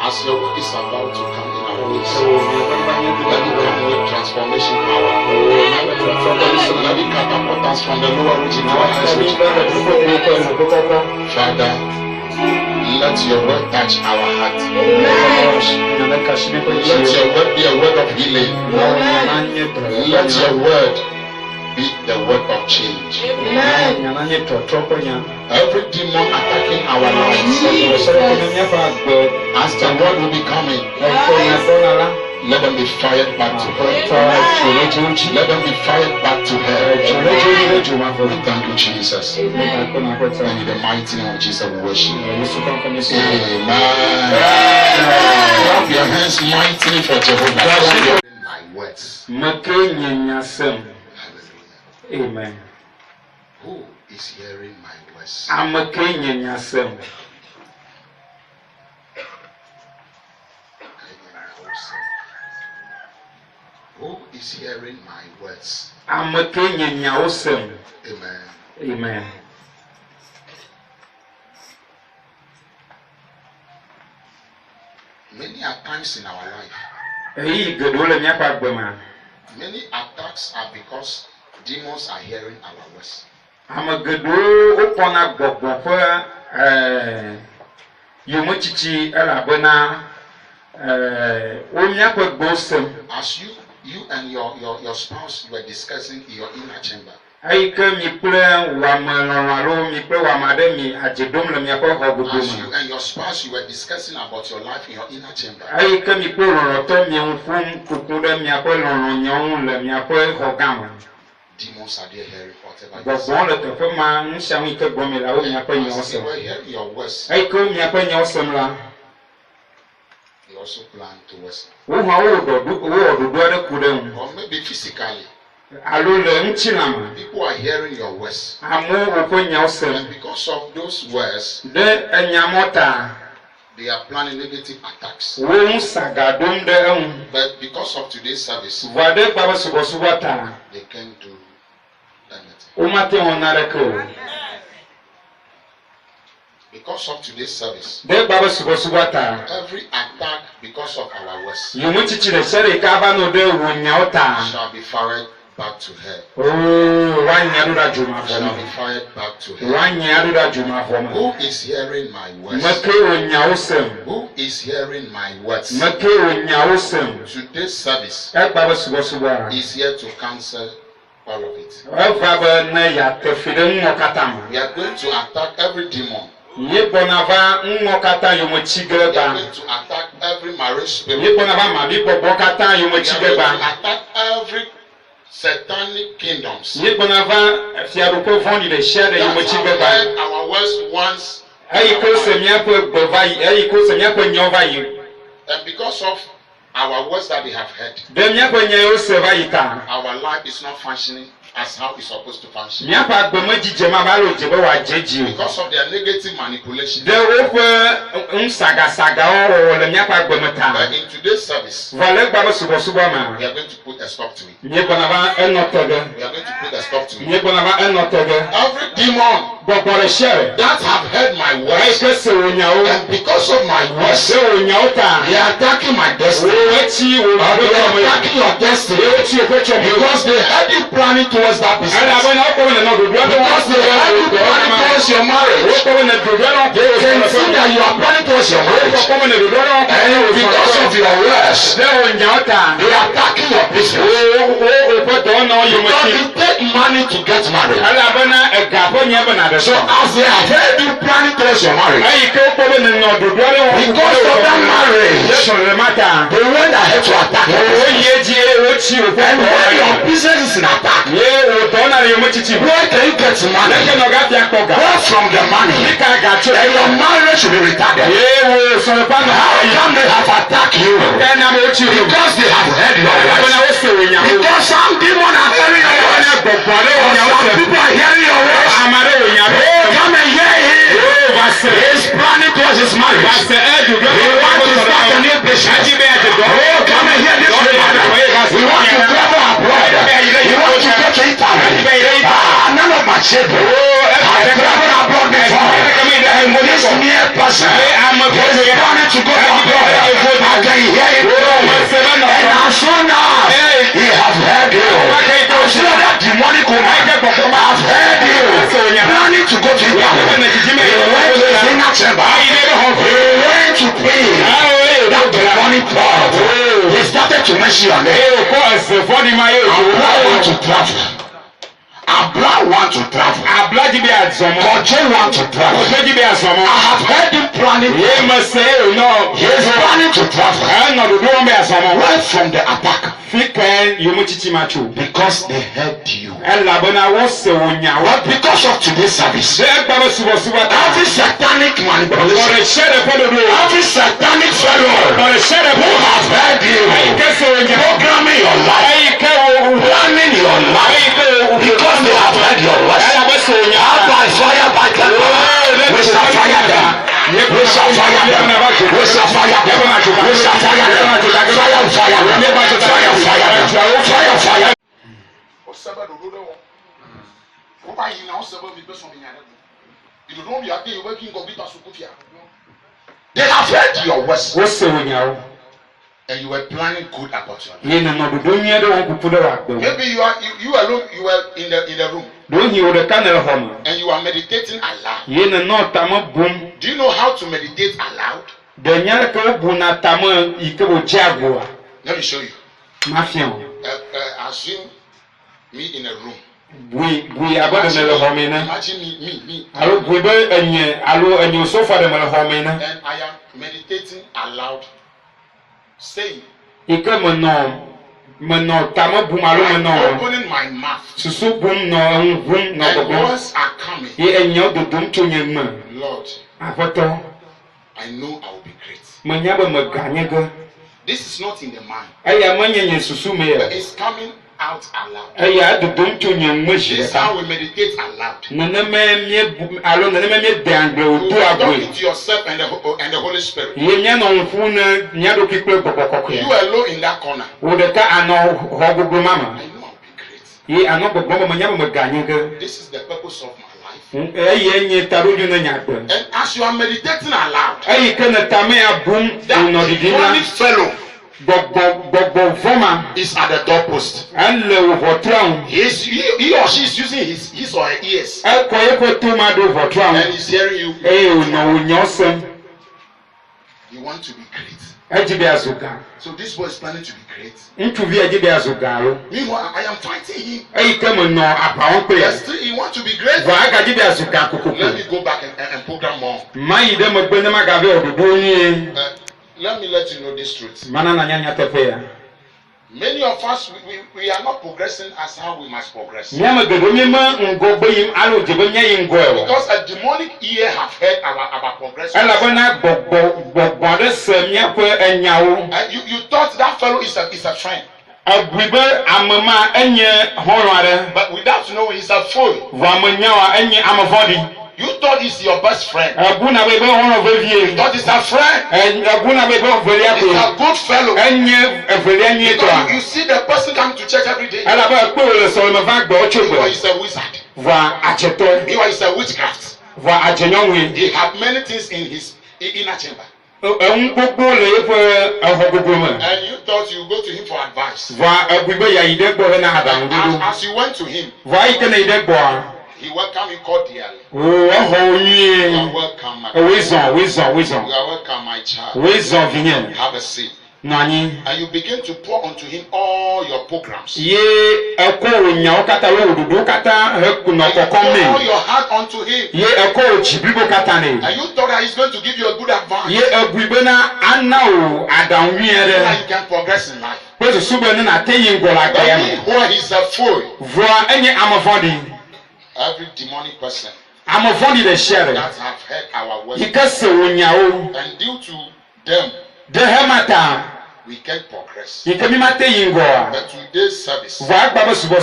As your word is about to come in our midst, let it come with transformation power. Let it catapult us from the lower region to our highest region. Father, let your word touch our heart. Let your word be a word of healing. Let your word be the word of change. Every demon attacking our lives, as the word will be coming, let them be fired back to her. Let them be fired back to her. Thank you, Jesus. In the mighty name of Jesus, we worship. Amen. Clap your hands mightily for Jehovah. My words. Amen. Who is hearing my voice? I'm a Kenyan. Who is hearing my words? I'm a Kenyan. Amen. Amen. Many are times in our life. Many attacks are because demons are hearing our words. I'm a good open up before you muchichi elabona As you and your spouse were discussing in your inner chamber, as you and your spouse you were discussing about your life in your inner chamber, demons are there hearing whatever you say. As they were hearing your words, they also plan to worsen. Or maybe physically, people are hearing your words. And because of those words, they are planning negative attacks. But because of today's service, they can do anything. Because of today's service, every attack because of our words shall be fired back to her. Shall be fired back to her. Who is hearing my words? Who is hearing my words? Today's service is here to cancel all of it. We are going to attack every demon. We are going to attack every marriage spirit. We are going to attack every satanic kingdoms that have heard our words once. And because of our words that they have heard, our life is not functioning as how it's supposed to function. Because of their negative manipulation. But in today's service, we are going to put a stop to it. We are going to put a stop to it. Every demon that have heard my words, and because of my words, they are attacking my destiny. They are attacking your destiny. Because they had you planning towards that business. Because they had you planning towards your marriage. They can see that you are planning towards your marriage. And because of your words, they are attacking your business. Because you take take money to get married. So as they have heard you planning towards your marriage, because of that marriage, they went ahead to attack you. And when your business is in attack, where can you get money? Where from the money? And your marriage will be retarded. How come they have attacked you? Because they have heard your voice. Because some demons are hearing your voice. Some people are hearing your voice. Oh, come and hear him. He's planning towards his marriage. He wants to start a new business. Oh, come and hear this woman. He wants to travel abroad. He wants to go to Italy. None of my children have traveled abroad before. And this near person is planning to go abroad. I can hear it. And as soon as he has heard you, as soon as that demonic woman has heard you, planning to go to Italy, he went to the inner chamber. He went to pray. That demonic God, he started to mention your name. I want to travel. Abla want to travel. Kojo want to travel. I have heard him planning. He is planning to travel. Right from the attack. Because they heard you. What because of today's service? Every satanic manipulation, every satanic fellow who has heard you, programming your life, planning your life, because they have heard your voice. By fire, by thunder, we shall fire them. We shall fire them. We shall fire them. We shall fire them. Fire, fire them. Fire, fire them. Fire, fire. They have heard your voice. And you were planning good opportunity. Maybe you alone, you were in the room. And you are meditating aloud. Do you know how to meditate aloud? Let me show you. Assume me in a room. Imagine me. And I am meditating aloud. Saying, opening my mouth, and words are coming. Lord, I know I will be great. This is not in the mind, but it's coming out aloud. This is how we meditate aloud. You are talking to yourself and the Holy Spirit. You alone in that corner. I know I'll be great. This is the purpose of my life. And as you are meditating aloud, that demonic fellow is at the doorpost. He or she is using his or her ears. And he's hearing you. You want to be great. So this boy is planning to be great. Meanwhile, I am fighting him. Still, he wants to be great. Let me go back and program more. Let me let you know this truth. Many of us, we are not progressing as how we must progress. Because a demonic ear have heard our progress. You thought that fellow is a friend. But without knowing, he's a fool. You thought he's your best friend. You thought he's a friend. He's a good fellow. Because you see the person coming to church every day. He's a wizard. He is a witchcraft. He had many things in his inner chamber. And you thought you go to him for advice. As you went to him, he welcomed you cordially. You are welcome, my child. You are welcome, my child. Have a seat. Nani. And you begin to pour onto him all your programs. Ye eko nya okata we odudu kata no kokome. Pour your heart onto him. Ye eko chibibo kata ne. And you thought that he's going to give you a good advice. Ye eguibe na anao adanwiere. So that you can progress in life. Kwezo sube ne na teyin gola gaya. Where he's a fool. Voa enye amafodi. Every demonic person Amafodi de share. that have heard our words. Ikase wonyao. And due to them, De hemata. we can progress. Ikemi mate yingoa. But today's service Va baba subo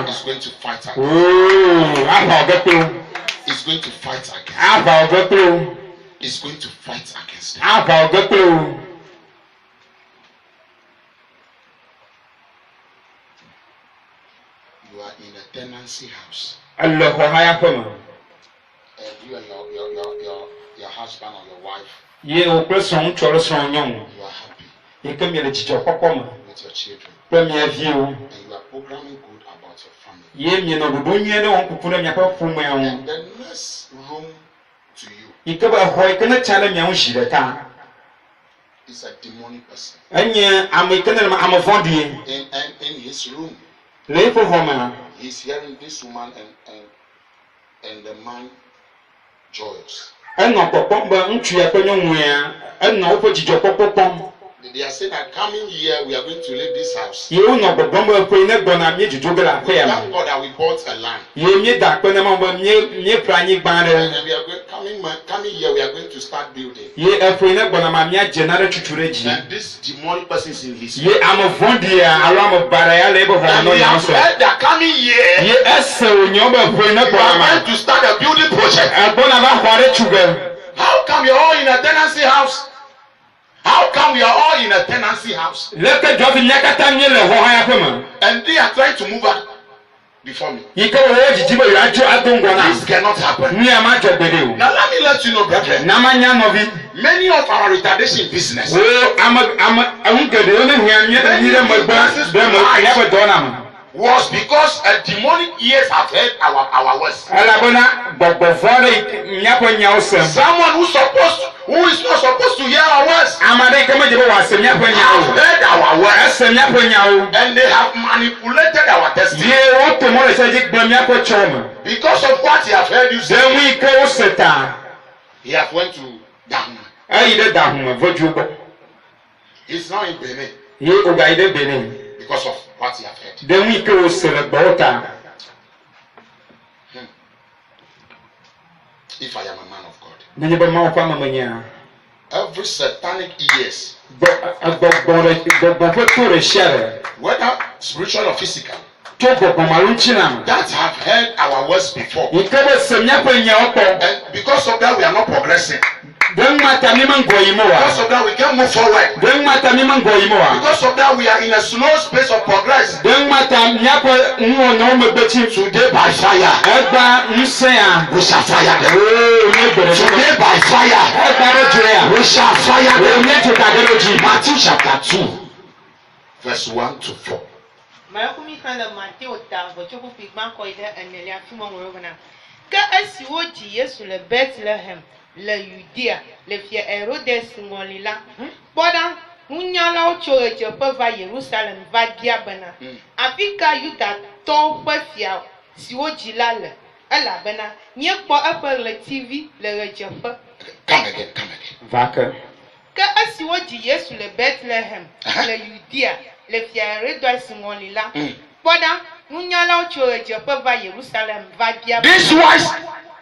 is going to fight against. Oh, aba obeto. It's going to fight against. Aba obeto. It's going to fight against. Aba obeto. You are in a tenancy house. Allah ho haya fama. And you and your husband or your wife, Ye o person choro son nyong. you are happy Ikemi le chicho kokoma. with your children. Premier view. And you are programming good about your family. Ye mi no bubu nye ne won kuku na mi apa fumu ya And won. the next room to you Ikeba ho ikena chale mi won shire ka. is a demonic person. Enye amikena ma amafondi. In his room, Le fo homa. he's hearing this woman and the man joyous. Enno popomba ntu ya penyo nwea. Enno ofo chicho popopom. They are saying that coming here we are going to leave this house. Ye no popomba ko ine gbona mi juju gela We pe ya. thank God that we bought a land. Ye mi da pe na mo mi pranyi gbare. And we are coming here we are going to start building. Ye efo ine gbona ma mi ajenare chuchureji. And this demonic person is in his Ye amafondi ya alo bara ya lebo ho and no we ya have so. heard that coming here Ye ese onyoba efo ine we gbona are ma. going to start a building project. Agbona ba hware chuga. How come you're all in a tenancy house? How come we are all in a tenancy house? Leke jofi nyakata nye le ho haya fema. And they are trying to move out before me. Yike wo jijibo ya jo adongwa na. This cannot happen. Ni ama jo gbede o. Now let me let you know, brethren. Na manya novi. Many of our retardation business O ama gede o ne hia nye ni le magba be mo ya be do na mo. was because a demonic ears have heard our words. Ala bona gbogbo fore nyapo nya osem. Someone who is not supposed to hear our words Amade kama jebo wa sem nyapo nya have o. heard our words Asem nyapo nya o. and they have manipulated our destiny. Ye o to mo le se jik gbam nyapo choma. Because of what he have heard you say, Then we ke o seta. he have went to Ghana. Ayi de da hu voju bo. He's now in Benin Ye o ga ide Benin. because of what he have heard. Then we go sele bota. If I am a man of God, Nanye ba ma kwa mamanya. every satanic ears, Bo to re share. whether spiritual or physical, To bo malunchina. that have heard our words before, Ikebe semnya penya opo. and because of that we are not progressing. Den mata mi man goyimo Because wa. of that we can't move forward. Den mata mi man goyimo wa. Because of that we are in a slow space of progress. Den mata nyapo nwo no me beti. Today by fire, Egba nsea. we shall fire them. Oh, ne bere so. Today by fire, Egba re jrea. we shall fire Oh, them. ne to kageroji. Matthew chapter 2, verse 1 to 4. Malakumi kan da Mateo ta vocho ku pigman ko ide enelia fimo ngorogona. Ka asi woji Yesu le Bethlehem le Judea le fie Herodes ngolila. Bodan munyala ocho eje pe va Jerusalem va dia bena. Afika Yuda to pe fia si woji la le. Ela bena nye kpo epe le TV le eje pe. Come again. Vaka. Ka asi woji Yesu le Bethlehem le Judea le fie Herodes ngolila. Bodan munyala ocho eje pe va Jerusalem va dia.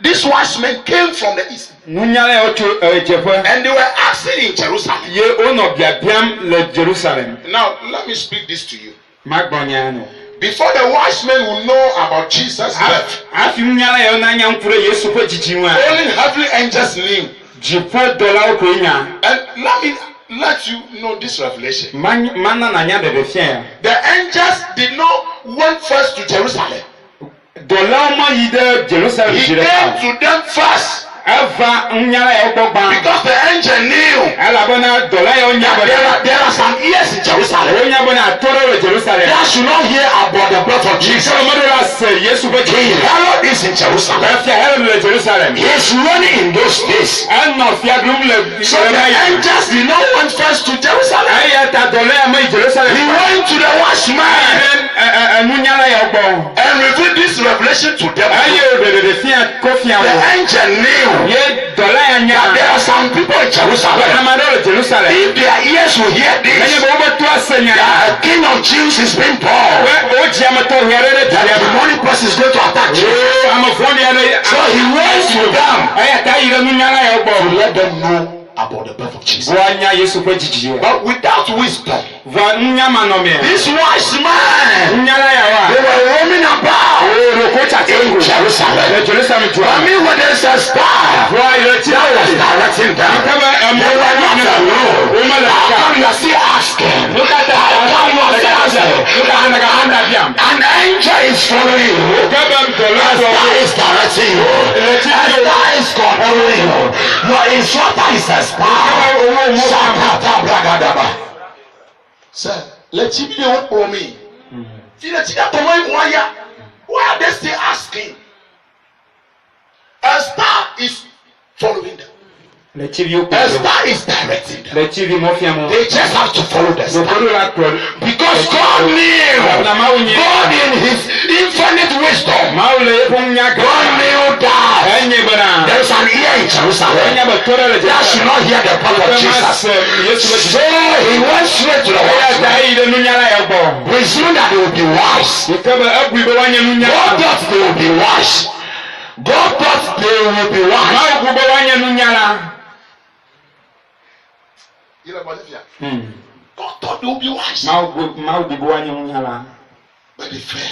These wise men came from the east Munyale oto ejefa. and they were asking in Jerusalem. Ye ono biabiam le Jerusalem. Now, let me speak this to you. Magbonyano. Before the wise men will know about Jesus' birth, Afi munyale yo na nyankure Yesu ko jijiwa. only heavenly angels knew. Jipo dola ko nya. And let me let you know this revelation. Mana na nya de fia. The angels did not went first to Jerusalem. Dola ma yide Jerusalem He jire. came to them first Eva munyale yo gbogba. because the angel knew alabona dola ya onya that there are some ears in Jerusalem onya bona atoro Jerusalem that should not hear about the birth of Jesus. Yesu be Herod is in Jerusalem. Jerusalem. He is running in those days. So the angels did not went first to Jerusalem. He went to the watchman and revealed this revelation to them. The angel knew that there are some people in Jerusalem. If their ears will hear this, that a king of Jews is being born, that the demonic person is going to attack you. So he went to them to let them know about the birth of Jesus. But without wisdom, this wise man, they were roaming about in Jerusalem. I mean, when there's a star that was directing them, they were not alone. How come you are still asking? An angel is following you. A star is directing you. A star is controlling you. Your instructor is a star. Sir, let him be what for me. Why are they still asking? A star is following them. A star is directing them. They just have to follow the star. Because God knew. God in his infinite wisdom. God knew that there is an ear in Jerusalem that should not hear the birth of Jesus. So he went straight to the watchman. Presume that they will be wise. God thought they will be wise. God thought they will be wise. God thought they would be wise. But they fell.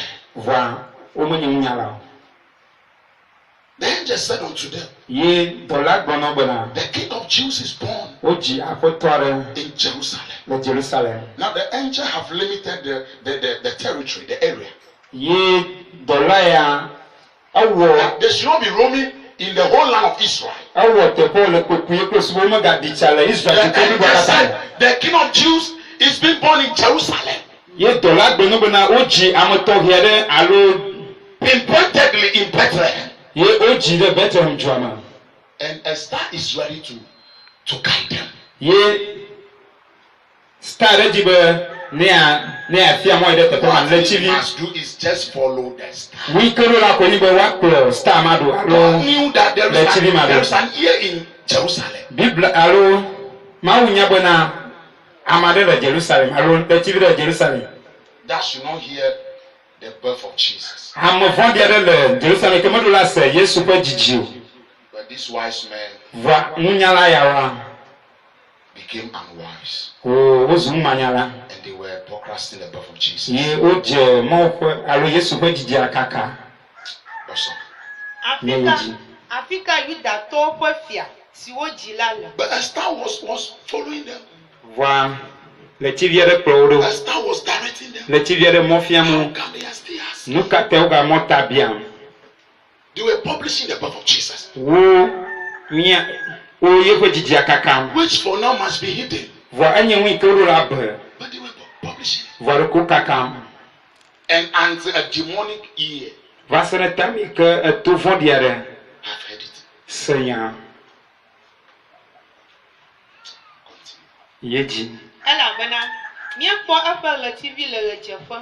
The angel said unto them, the king of Jews is born in Jerusalem. Now the angel have limited the territory, the area. They should not be roaming in the whole land of Israel. The angel said the king of Jews is being born in Jerusalem. Pointedly in Bethlehem. And a star is ready to guide them. What he must do is just follow the star. God knew that there is an ear in Jerusalem. That should not hear the birth of Jesus. But this wise man became unwise. And they were procrastinating the birth of Jesus. But a star was following them. A star was directing them. How come they are still asking? They were publishing the birth of Jesus, which for now must be hidden. But they were publishing it. And until a demonic ear have heard it. Continue. Alors, mieux pour appeler le TV le Jeffo,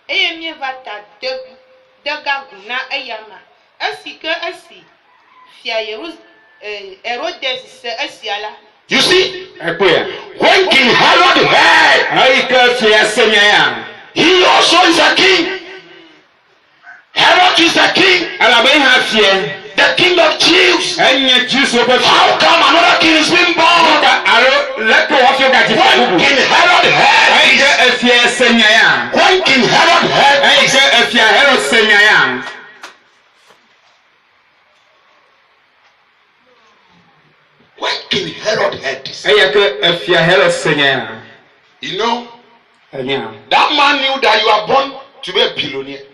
et mieux va ta de Gaguna et Yama. Ainsi que ainsi, Fia Hérodes est là. You see, when King Herod heard, he also is a king. Herod is a king. The king of Jews. How come another king is being born? When King Herod heard this, when King Herod heard this, when King Herod heard this, you know, that man knew that you are born to be a billionaire.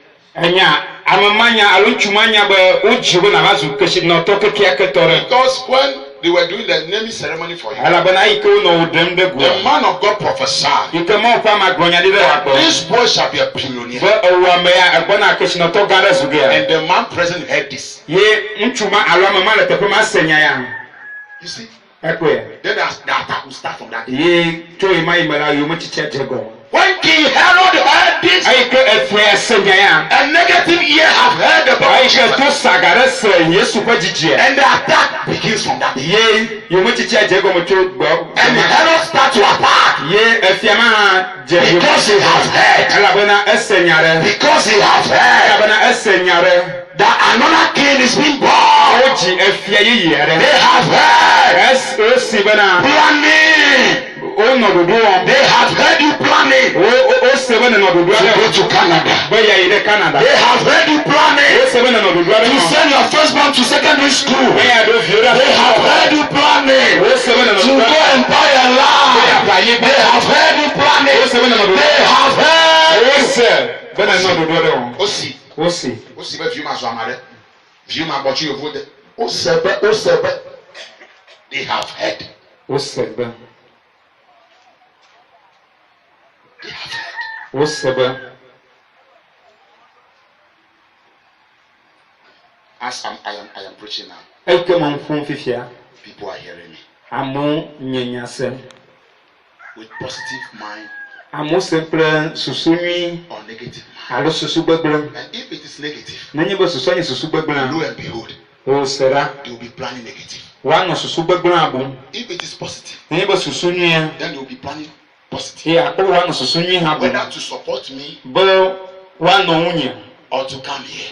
Because when they were doing the naming ceremony for him. The man of God prophesied. This boy shall be a billionaire. And the man present heard this. You see? Then the attack will start from that day. When King Herod heard this, a negative ear have heard about Jesus. And the attack begins from that day. And Herod starts to attack. Because he has heard. Because he has heard that another king is being born. They have heard planning. They have heard you planning to go to Canada. They have heard you planning to send your firstborn to secondary school. They have heard you planning to go and buy a land. They have heard you planning. They have heard. Aussi, vieux ma joie vieux ma voiture vaut they have heard. As I am preaching now, people are hearing me with positive mind or negative mind. And if it is negative, lo and behold, they will be planning negative. If it is positive, then they will be planning positive. Whether to support me or to come here.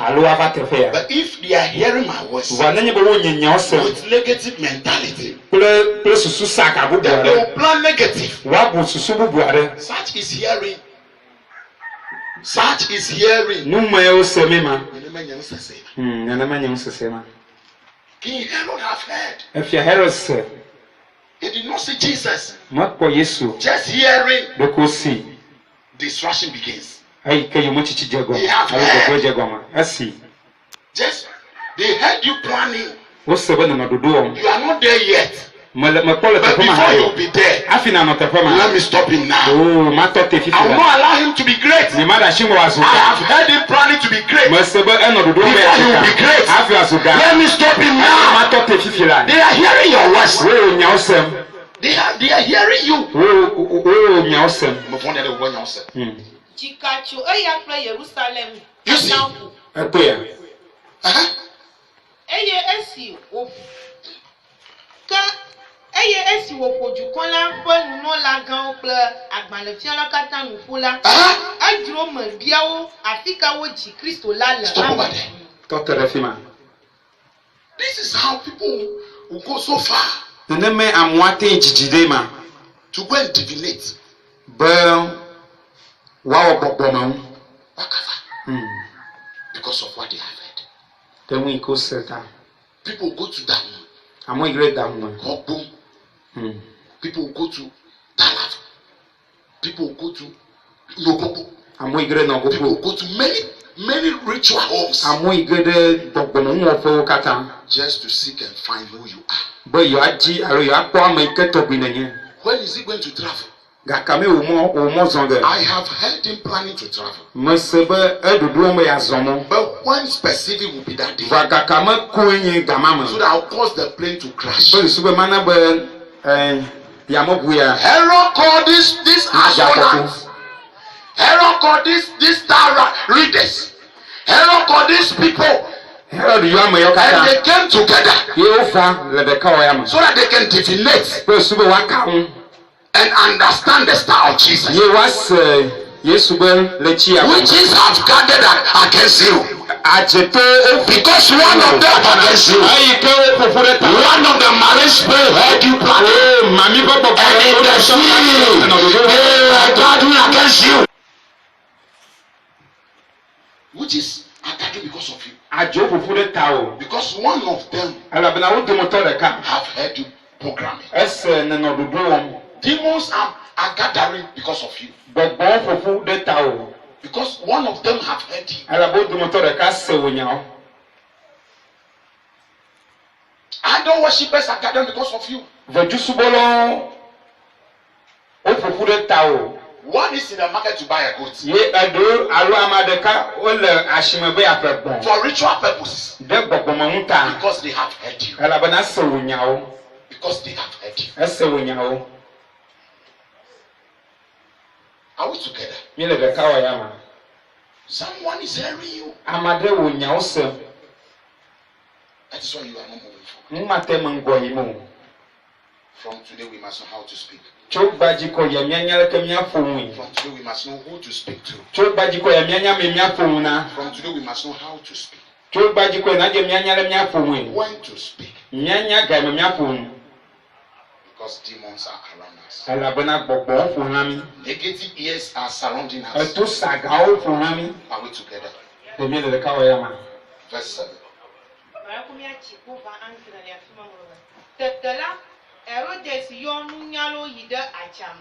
But if they are hearing my voice with negative mentality, then they will plan negative. Such is hearing. Such is hearing. King Herod have heard. He did not see Jesus. Just hearing. Destruction begins. They have heard. Just they heard you planning. You are not there yet. But before you'll be there, let me stop him now. I will not allow him to be great. I have heard him planning to be great. Before he will be great, let me stop him now. They are hearing your voice. They are hearing you. You see? Eye esi wo pojukan la fo nuno la gan ple agbanlefian la kata nufu la adro mo biawo afika wo ji Kristo la la. This is how people will go so far to go and divinate. Because of what they have heard. People go to that one. People go to Talaf. People go to Nogogo. People go to many ritual homes just to seek and find who you are. When is he going to travel? I have heard him planning to travel. But when specific will be that day? So that I'll cause the plane to crash. Herod called this astronauts. Herod called this star readers. Herod called these people. And they came together so that they can divinate and understand the star of Jesus. Witches have gathered against you. Because one of them against you. One of the marine spirit heard you planning. And in the sea, they are gathering against you. Witches are gathering because of you. Because one of them have heard you programming. Demons are gathering because of you. Because one of them have heard you. I idol worshippers are gathered because of you. Vejusubolo opokude tao. One is in the market to buy a goat. Ye ado alo amadeka ole ashimebe apebon. For ritual purposes. De gbogbomamuta. Because they have heard you. Alabana sewunyao. Because they have heard you. Esewunyao. Are we together? Yele bekawa yama. Someone is hearing you. Amade wunyao se. That is why you are not moving forward. Mmate mangwayimo. From today we must know how to speak. Chobajiko ya myanyala kemya fumwi. From today we must know who to speak to. Chobajiko ya myanya memya fumuna. From today we must know how to speak. Chobajiko na je myanyala mya fumwi. When to speak. Myanya ga memya fum. Because demons are around us. Alabana gbogbo funami. Negative ears are surrounding us. Eto sagao funami. Are we together? Demi le kawa yama. Verse 7. Herodes yonu nyalo yide acham.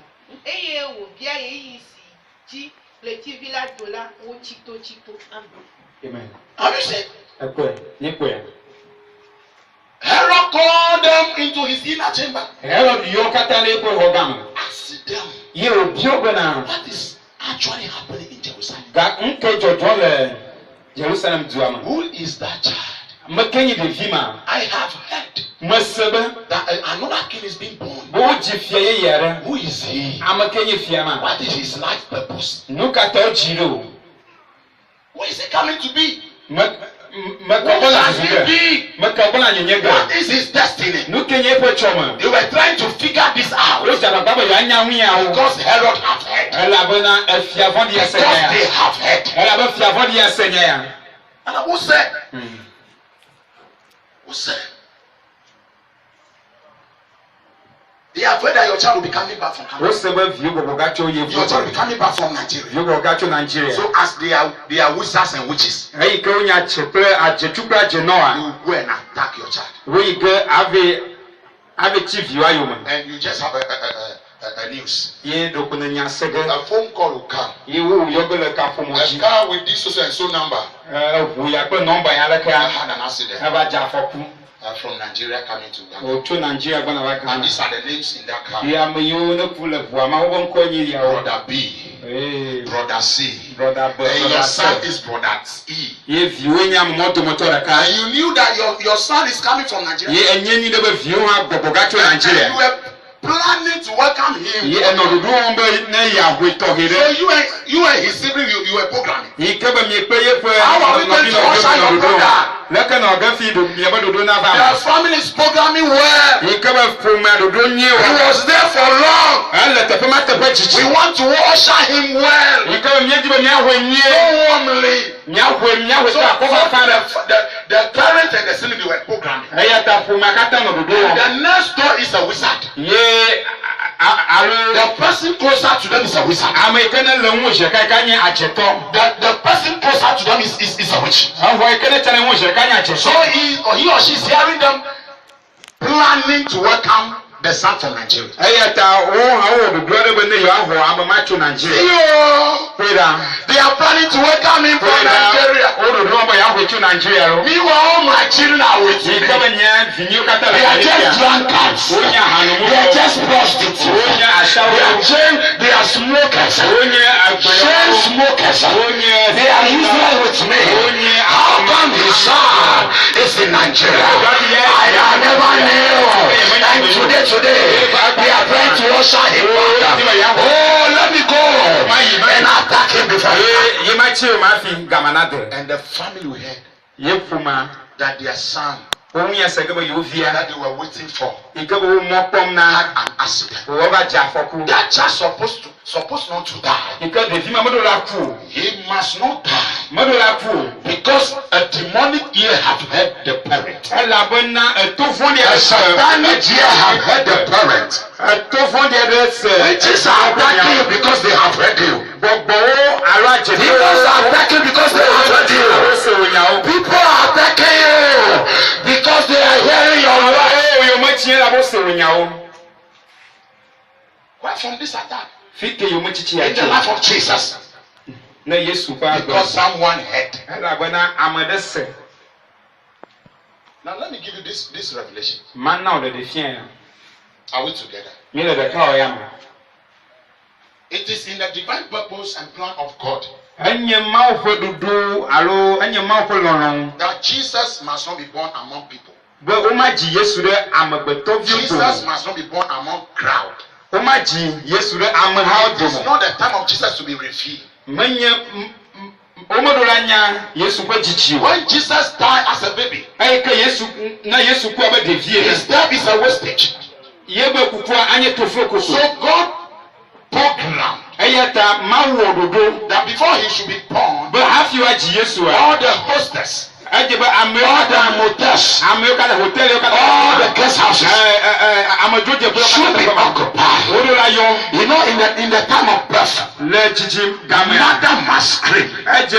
Eye wo bia ye yisi ji le tivila dola wo chito. Amen. Have you seen? Herod called them into his inner chamber. Herod yokatale ko hogam. Ask them. Ye obiobana. What is actually happening in Jerusalem? Ga nke jojole Jerusalem duama. Who is that child? Makenyi de vima. I have heard Masebe that another king is being born. Boji fiye yere. Who is he? Amakenyi fiama. What is his life purpose? Nukata jiro. Where is he coming to be? What What is his destiny? They were trying to figure this out. Because Herod had heard. Because they have heard. And who said? Who said? They are afraid that your child will be coming back from Canada. Your child will be coming back from Nigeria. So as they are wizards and witches, you will go and attack your child. And you just have a news. A phone call will come. A car with this so and so number. I had an accident. From Nigeria coming to Ghana. And these are the names in that car. Brother B, Brother C, and your son is Brother E. And you knew that your son is coming from Nigeria. And you were planning to welcome him. So you and his sibling, you were programming. How are we going to usher your brother? Their family is programming well. He was there for long. We want to usher him well. So warmly. So the parents and the sibling were programming. The next door is a wizard. The person closer to them is a wizard. The person closer to them is a witch. So he or she is hearing them planning to welcome the son from Nigeria. They are planning to welcome him from Nigeria. Meanwhile, my children are with me. They are just drunkards. They are just prostitutes. They are smokers. Chain smokers. They are useless with me. How come his son is in Nigeria? I never knew. And today, they are trying to usher him back. Oh, let me go and attack him before. And the family heard that their son that they were waiting for had an accident. That child supposed not to die. He must not die. Because a demonic ear have heard the parent. A satanic ear have heard the parent. Witches are attacking you because they have heard you. Demons are attacking because they have heard you. People are attacking you because they are hearing your voice. Why from this attack? In the life of Jesus. Because someone heard. Now let me give you this revelation. Maintenant le défi. Are we together? It is in the divine purpose and plan of God that Jesus must not be born among people. Jesus must not be born among crowd. It is not the time of Jesus to be revealed. When Jesus died as a baby, his death is a wastage. So God programmed that before he should be born, all the hostess, all the motels, all the guest houses should be occupied. You know, in the time of birth, mother must scream. And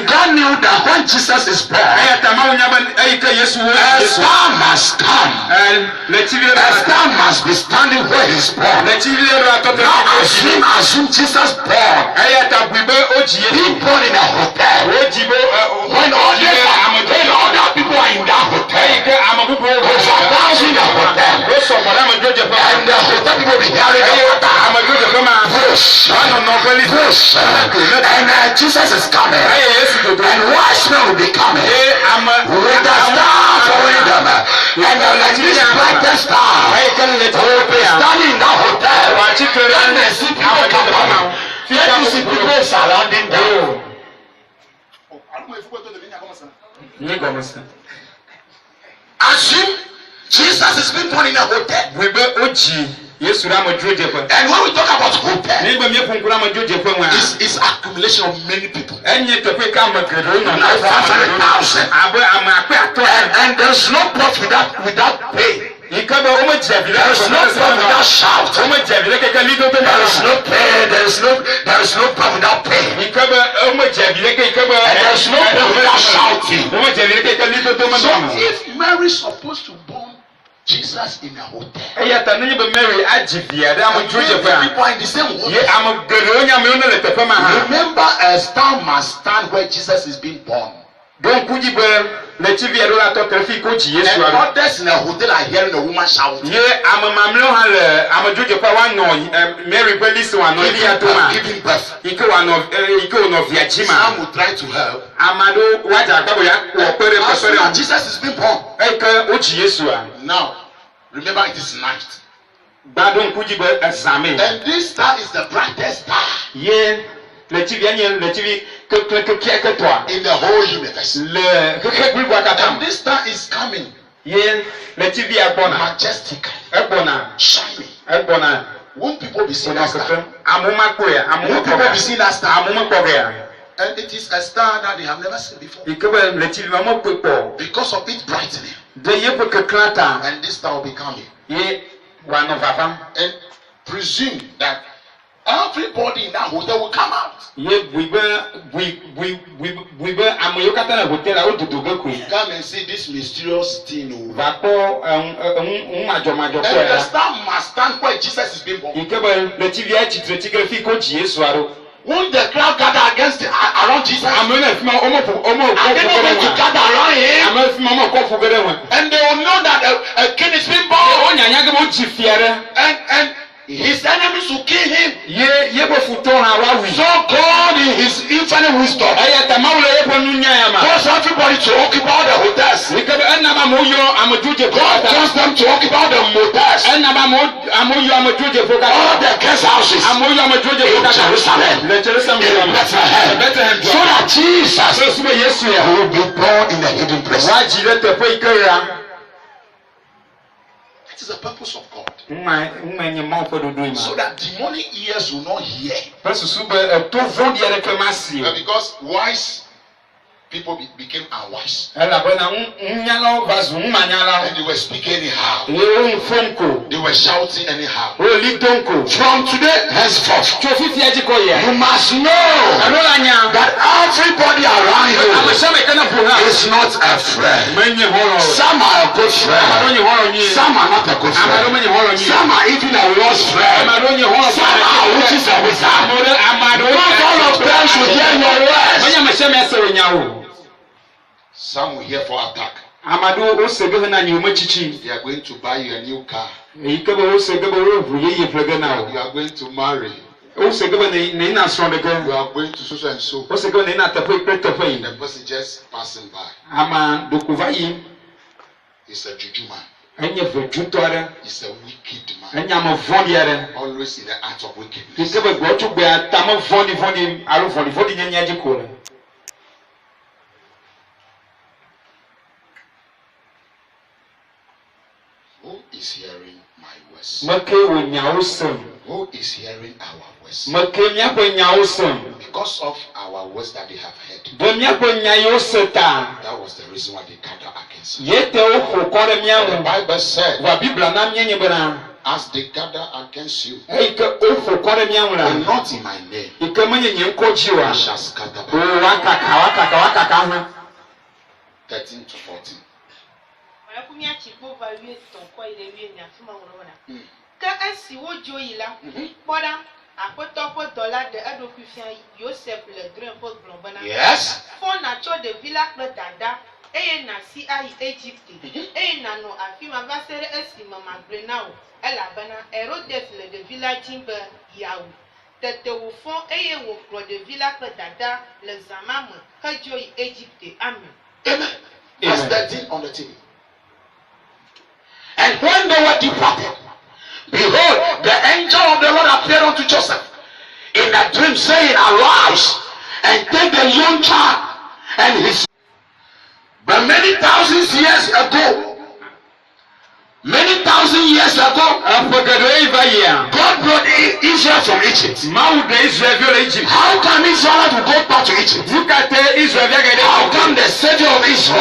God knew that when Jesus is born, a star must come. A star must be standing where he's born. Now assume Jesus born. He born in a hotel. When other people are in that hotel, there's a thousand in the hotel. And the hotel people be hearing push. And Jesus is coming. And watchmen will be coming. With the star following them. And like this brightest star will be standing in that hotel. And they see people coming. Then you see people surrounding them. Assume Jesus is being born in a hotel. And when we talk about hotel, it's accumulation of many people. And there's no profit without pay. There is no profit without shout. There is no pay. There is no profit without pay. And there is no profit without shouting. So if Mary is supposed to born Jesus in a hotel, people are in the same hotel. Remember, a star must stand where Jesus is being born. And others in a hotel are hearing a woman shouting. Giving birth. Some will try to help. Jesus is being born. Now, remember it is night. And this star is the brightest star in the whole universe. And this star is coming majestic, shining. Won't people be seeing that star? Won't people be seeing that star? And it is a star that they have never seen before. Because of its brightening. And this star will be coming. And presume that everybody in that hotel will come out. Come and see this mysterious thing. And the star must stand where Jesus is being born. Won't the crowd gather against around Jesus? Are they not going to gather around him? And they will know that a king is being born. And his enemies will kill him. So God in his infinite wisdom calls everybody to occupy the hotels. God calls them to occupy the motels. All the guest houses in Jerusalem, in Bethlehem, so that Jesus will be born in a hidden place. That is the purpose of God. So that demonic ears will not hear. Because wise people became unwise. And they were speaking anyhow. They were shouting anyhow. From today henceforth, you must know that everybody around you is not a friend. Some are a good friend. Some are not a good friend. Some are even a worse friend. Some are witches and wizards. Not all of them should hear your words. Some will hear for attack. amadu o sege na nyi umachichi You are going to buy you a new car. ikebe o sege be o hu ye flege na You are going to marry. o sege be na ina so de You are going to so and so. o sege na ina tapo ipetofa yi The person just passing by. ama dokuva yi He's a juju man. enye vejutore He's a wicked man. enya mo vondiere Always in the act of wickedness. ikebe go tu gbe atamo vondi alo vondi nyanya jikore. Who is hearing my words? Make wo nyawosem Who is hearing our words? make miapo nyawosem Because of our words that they have heard. do miapo nyayoseta That was the reason why they gathered against us. yete o kokore The miawo Bible said, wa bibla na mienye bena as they gather against you, eike o kokore miawo and la not in my name, ike menye nkojiwa I shall scatter o them. wakaka ho 13 to 14. Ka esi wo dzo yi la kpɔɖa aƒetɔ ƒe dɔla ɖe eɖokui fia Yosef le drem ƒe gblɔm bena Yes. fɔ natsɔ ɖevi la kple dada eye nasi ayi Egypte eye nanɔ afi ma va se ɖe esime magblɔe na wò elabena Herodes le ɖevi la dzim be yeawu. Tete wòfɔ eye wòkplɔ ɖevi la kple dada le zã ma me hedzo yi Egypte. Amen. Amen. Verse 13 on the TV. And when they were departed, behold, the angel of the Lord appeared unto Joseph in a dream, saying, Arise and take the young child and his. But many thousand years ago, God brought Israel from Egypt. How can Israel go back to Egypt? How come the Savior of Israel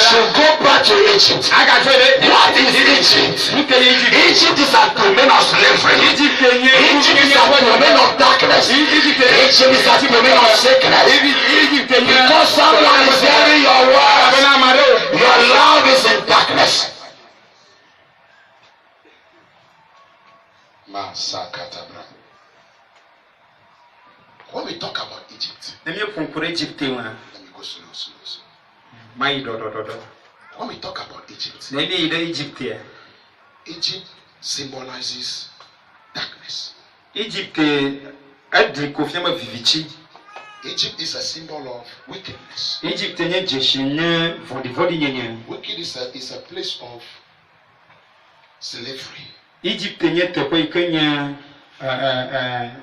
should go back to Egypt? What is Egypt? Egypt is a domain of slavery. Egypt is a domain of darkness. Egypt is a domain of sickness. Because someone is hearing your words, your love is in darkness. When we talk about Egypt, let me go slow. When we talk about Egypt, Egypt symbolizes darkness. Egypt is a symbol of wickedness. Wicked is a place of slavery. Egypt nye teƒe ike nye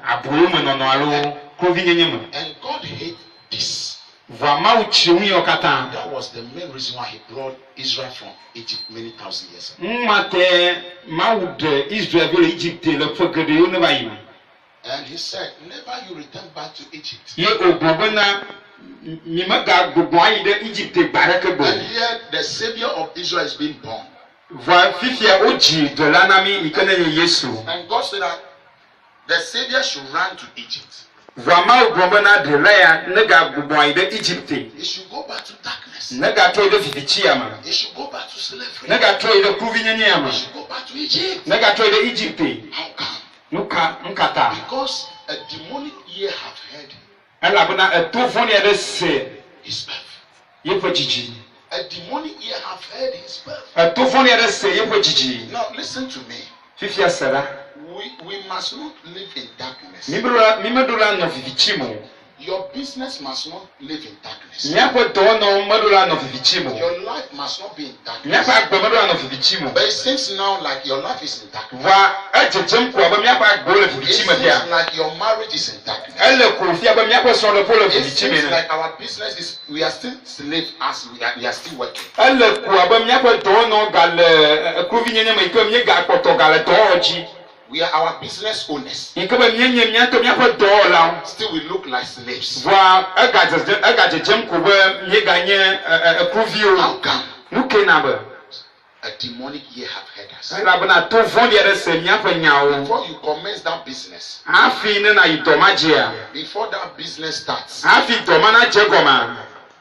abolo me nɔnɔ alo klovi nyenye me. And God hated this. Vɔ Mawu tsi nu yɔ katã. That was the main reason why He brought Israel from Egypt many thousand years ago. Mate Mawu ɖe Israel le Egypt le ƒe geɖewo ne va yi me. And He said, never you return back to Egypt. Ye wògblɔ bena mi mega gbogbo ayi ɖe Egypt gba ɖeke gbe. And here the Savior of Israel is being born. Vɔ fifia wodzi ɖela na mi yi ke ne nye Yesu. And God said that the Savior should run to Egypt. Vɔ Mawu gblɔ bena ɖela ya ne ga gbogbo ayi ɖe Egypt. He should go back to darkness. Ne ga trɔ yi ɖe vivitsia me. He should go back to slavery. Ne ga trɔ yi ɖe klovi nyenyea me. He should go back to Egypt. Ne ga trɔ yi ɖe Egypt. How come? Nkata. Because a demonic ear have heard Elabena eto vɔ̃ɖi aɖe se his birth. yeƒe dzidzi. A demonic ear have heard his birth. Eto vɔ̃ɖi aɖe se yeƒe dzidzi. Now listen to me. Fifia se la. We must not live in darkness. Mi meɖola nɔ vivitsi me o. Your business must not live in darkness. Míaƒe dɔwɔnɔ meɖola nɔ vivitsi me o. Your life must not be in darkness. Míaƒe agbe meɖola nɔ vivitsi me o. But it seems now like your life is in darkness. Va edzedzem ko abe míaƒe agbewo le It vivitsi me seems fia. like your marriage is in darkness. Ele ko fia be míaƒe srɔ̃ɖeƒe le It vivitsi me seems ne. like our business is, we are still slaves as we are still working. Ele ko abe míaƒe dɔwɔnɔ gale eklovi nyenye me yi ke míegakpɔtɔ gale dɔwɔ dzi. We are our business owners. Yi ke be míenye míato míaƒe dɔwɔlawo. Still we look like slaves. Va egadzedzem ko be míeganye ekloviwo. How come? Nu ke na be. A demonic ear have heard us. Elabena to vɔ̃ɖi aɖe se míaƒe nyawo. Before you commence that business, Hafi ne na yi dɔ ma dzia. before that business starts, Hafi dɔ ma na dze gɔma.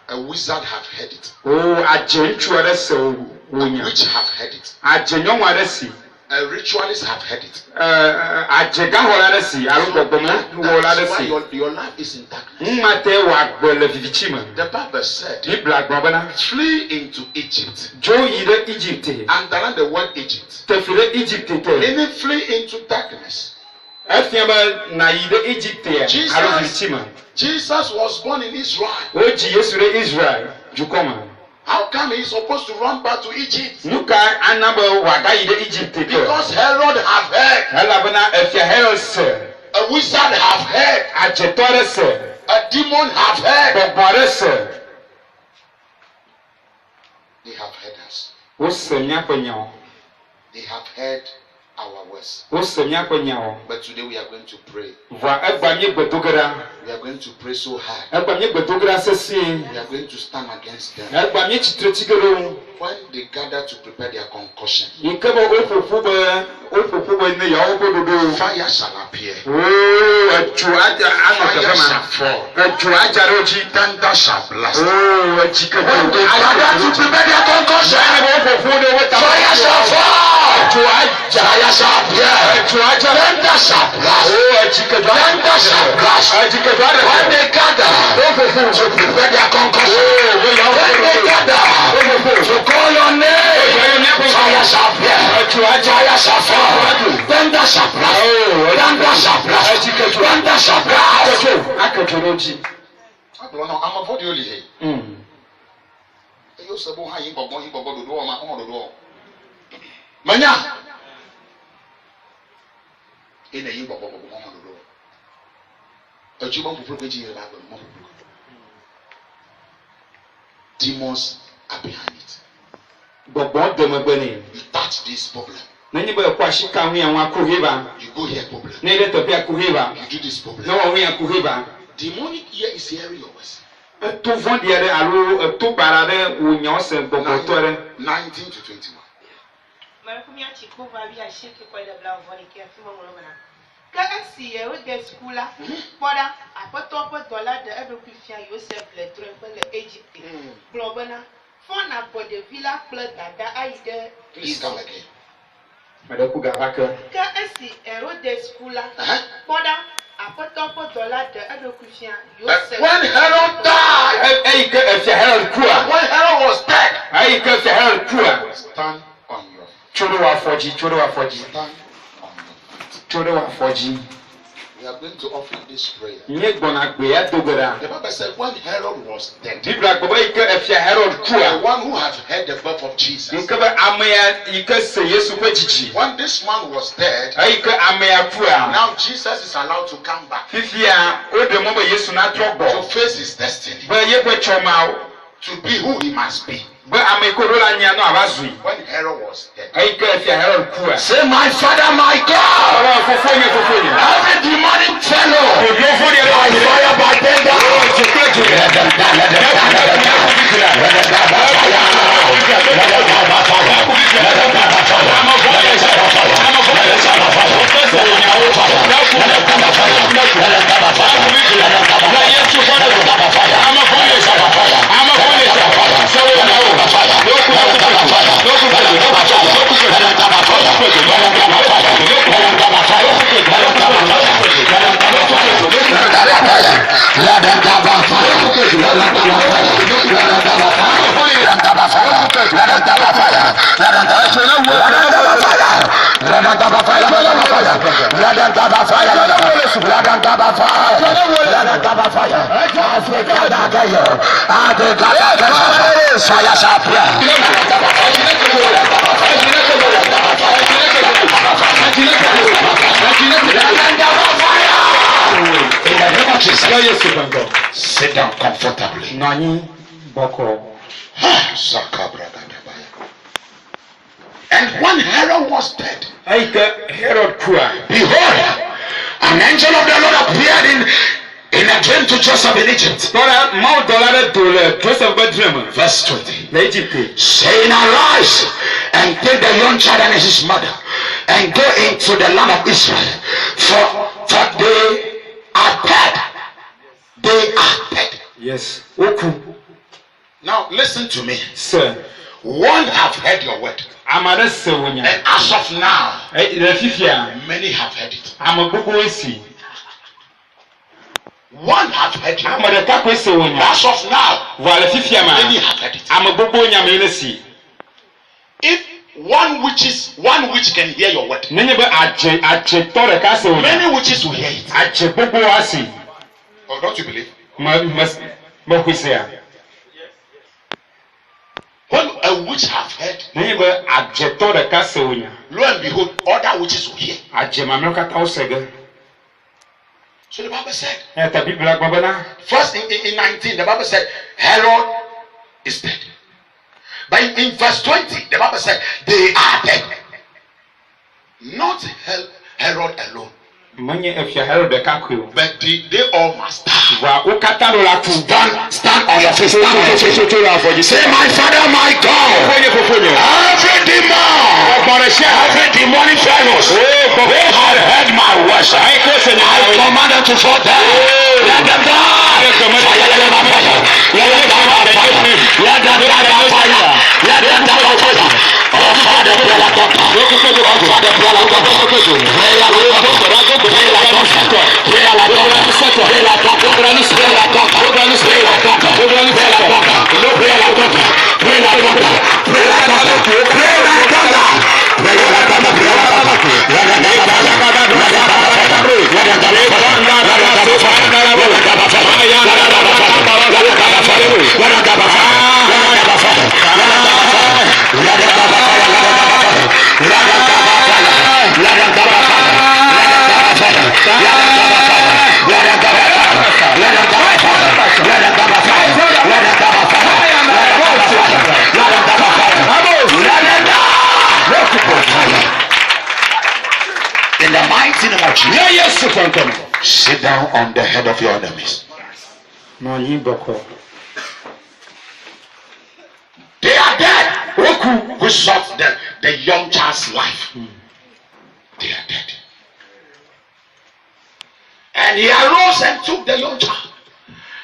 a wizard have heard it. O adze ŋutsu aɖe se A wonya. witch have heard it. Adze nyɔnu aɖe si. Ritualists have heard it. That's why your life is in darkness. The Bible said, flee into Egypt. Underline the word Egypt. Meaning flee into darkness. Jesus was born in Israel. How come he is supposed to run back to Egypt? Because Herod have heard. A wizard have heard. A demon have heard. They have heard us. They have heard our words. But today we are going to pray. We are going to pray so hard. We are going to stand against them. When they gather to prepare their concussion, fire shall appear. Fire shall fall. Thunder shall blast. When they gather to prepare their concussion, fire shall fall. Fire shall appear. Thunder shall blast. Thunder shall blast. When they gather to prepare their concussion, when they gather to call your name, fire shall appear. Fire shall fall. Thunder shall blast. Thunder shall blast. Thunder shall blast. I'm a body only. You say, "Boy, you go, Manya." In a year, demons are behind it. You touch this problem. You go here problem. You do this problem. Demonic ear is hearing your voice. 19 to 21. Please come again. When Herod died, when Herod was dead, stand on your feet. We are going to offer this prayer. The Bible said when Herod was dead, the one who has heard the birth of Jesus, when this man was dead, now Jesus is allowed to come back to face his destiny, to be who he must be. When Herod was dead, say, "My Father, my God, every demonic fellow, by fire, by tender, sit down comfortably. And when Herod was dead, behold, an angel of the Lord appeared in a dream to Joseph in Egypt. Verse 20. Saying, "Arise and take the young child and his mother and go into the land of Israel, for they are dead." They are dead. Yes. Now listen to me. Sir. One have heard your word. amade se wonya. And as of now, refifia many have heard it. amagogo esi. One have heard it. Amade kako se wonya. As of now, wale fifia ma. many have heard it. Amagogo nya me nesi. If one witch can hear your word, nenye be aje tore ka se wonya. many witches will hear it. Aje gogo asi. Oh, don't you believe? Ma kwisia. When a witch have heard, nenye be aje tore ka se wonya. lo and behold, other witches will hear. Aje mamlo kata osege. So the Bible said, Eta Biblia gbabana. first in 19, the Bible said, Herod is dead. But in verse 20, the Bible said, they are dead. Not Herod alone. Manye efia Herod de kakuyo. But they all must die. Wa ukata lo la tu. Stand on your feet. Stand on your feet. Say, my Father, my God. Every demonic pharaohs, they have heard my worship. I command them to fall down. Let them die. Let them die by fire. Let them die by fire. Let them die by fire. Let them die by fire. Oh, Father, pray like God. Oh, Father, pray like God. Pray like God. Pray like God. Pray like God. Pray like God. Pray like God. Pray like God. Pray like God. Pray like God. Pray like God. Pray like God. Pray like God. Pray like God. In the mighty name of Jesus, sit down on the head of your enemies. They are dead. Who sought the young child's life. They are dead. And he arose and took the young child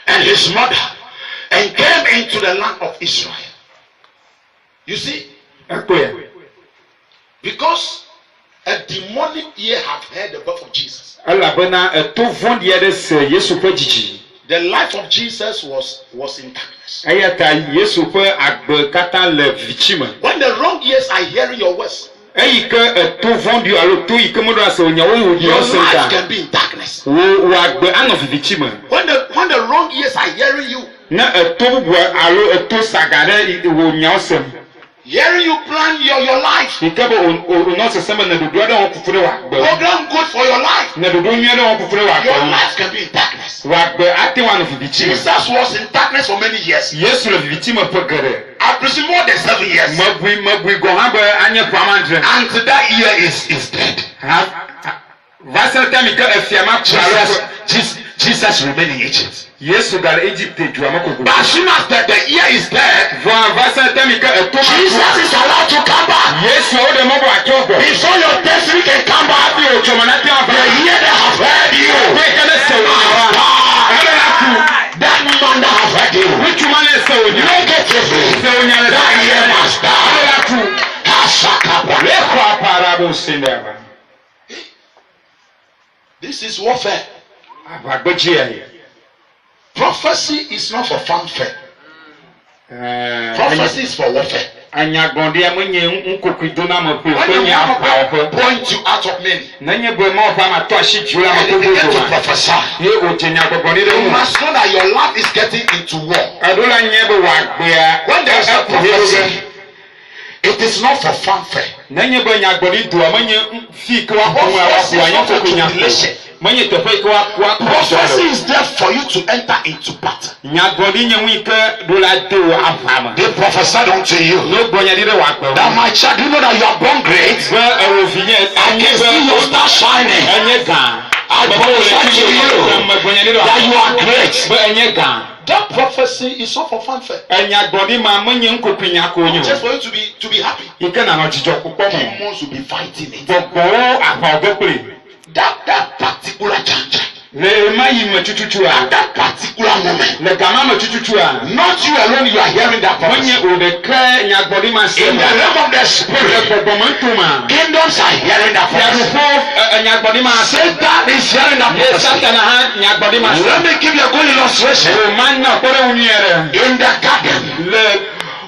and his mother and came into the land of Israel. You see, because a demonic ear have heard the birth of Jesus. The life of Jesus was in darkness. When the wrong ears are hearing your words, your life can be in darkness. When the wrong ears are hearing you, hearing you plan your life, program good for your life, your life can be in darkness. Jesus was in darkness for many years. I presume more than 7 years. And that year is dead. Jesus remained in Egypt. But as soon as the year is dead, Jesus is allowed to come back. Before your destiny can come back, the year that have heard you, that man that have heard you, negatively, that year must die. This is warfare. Prophecy is not for fanfare. Prophecy is for warfare. When you point you out of many, and you begin to prophesy, you must know that your life is getting into war. When there is a prophecy, it is not for fanfare. Prophecy is there for you to enter into battle. They prophesied unto you that my child, you know that you are born great. I can see you start shining. I prophesy to you that you are great. That prophecy is not for fanfare. Just for you to be happy. Demons will be fighting it. That particular church At that particular moment, not you alone, you are hearing that prophecy. In the realm of the spirit, kingdoms are hearing that prophecy. Satan is hearing that prophecy. Let me give you a good illustration. In the garden,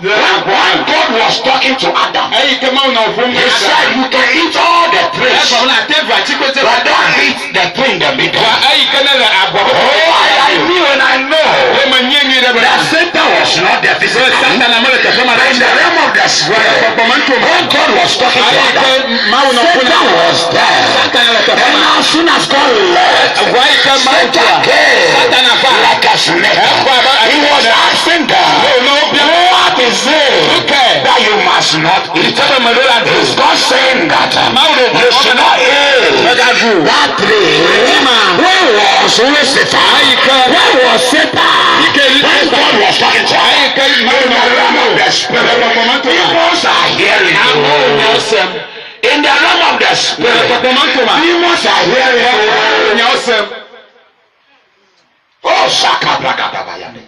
when God was talking to Adam, he said, you can eat all the trees, but don't eat the tree in the middle. I knew and I know that Satan was not the physical. In the realm of the spirit, when God was talking to Adam, Satan was there. And as soon as God left, Satan came like a snake. He was asking God, what is it that you must not eat? Is God saying that you should not eat that tree? Where was Lucifer? Where was Satan? When God was talking to him, in the realm of the spirit, demons are hearing you. In the realm of the spirit, demons are hearing you. Oh, Shaka Brakababayane.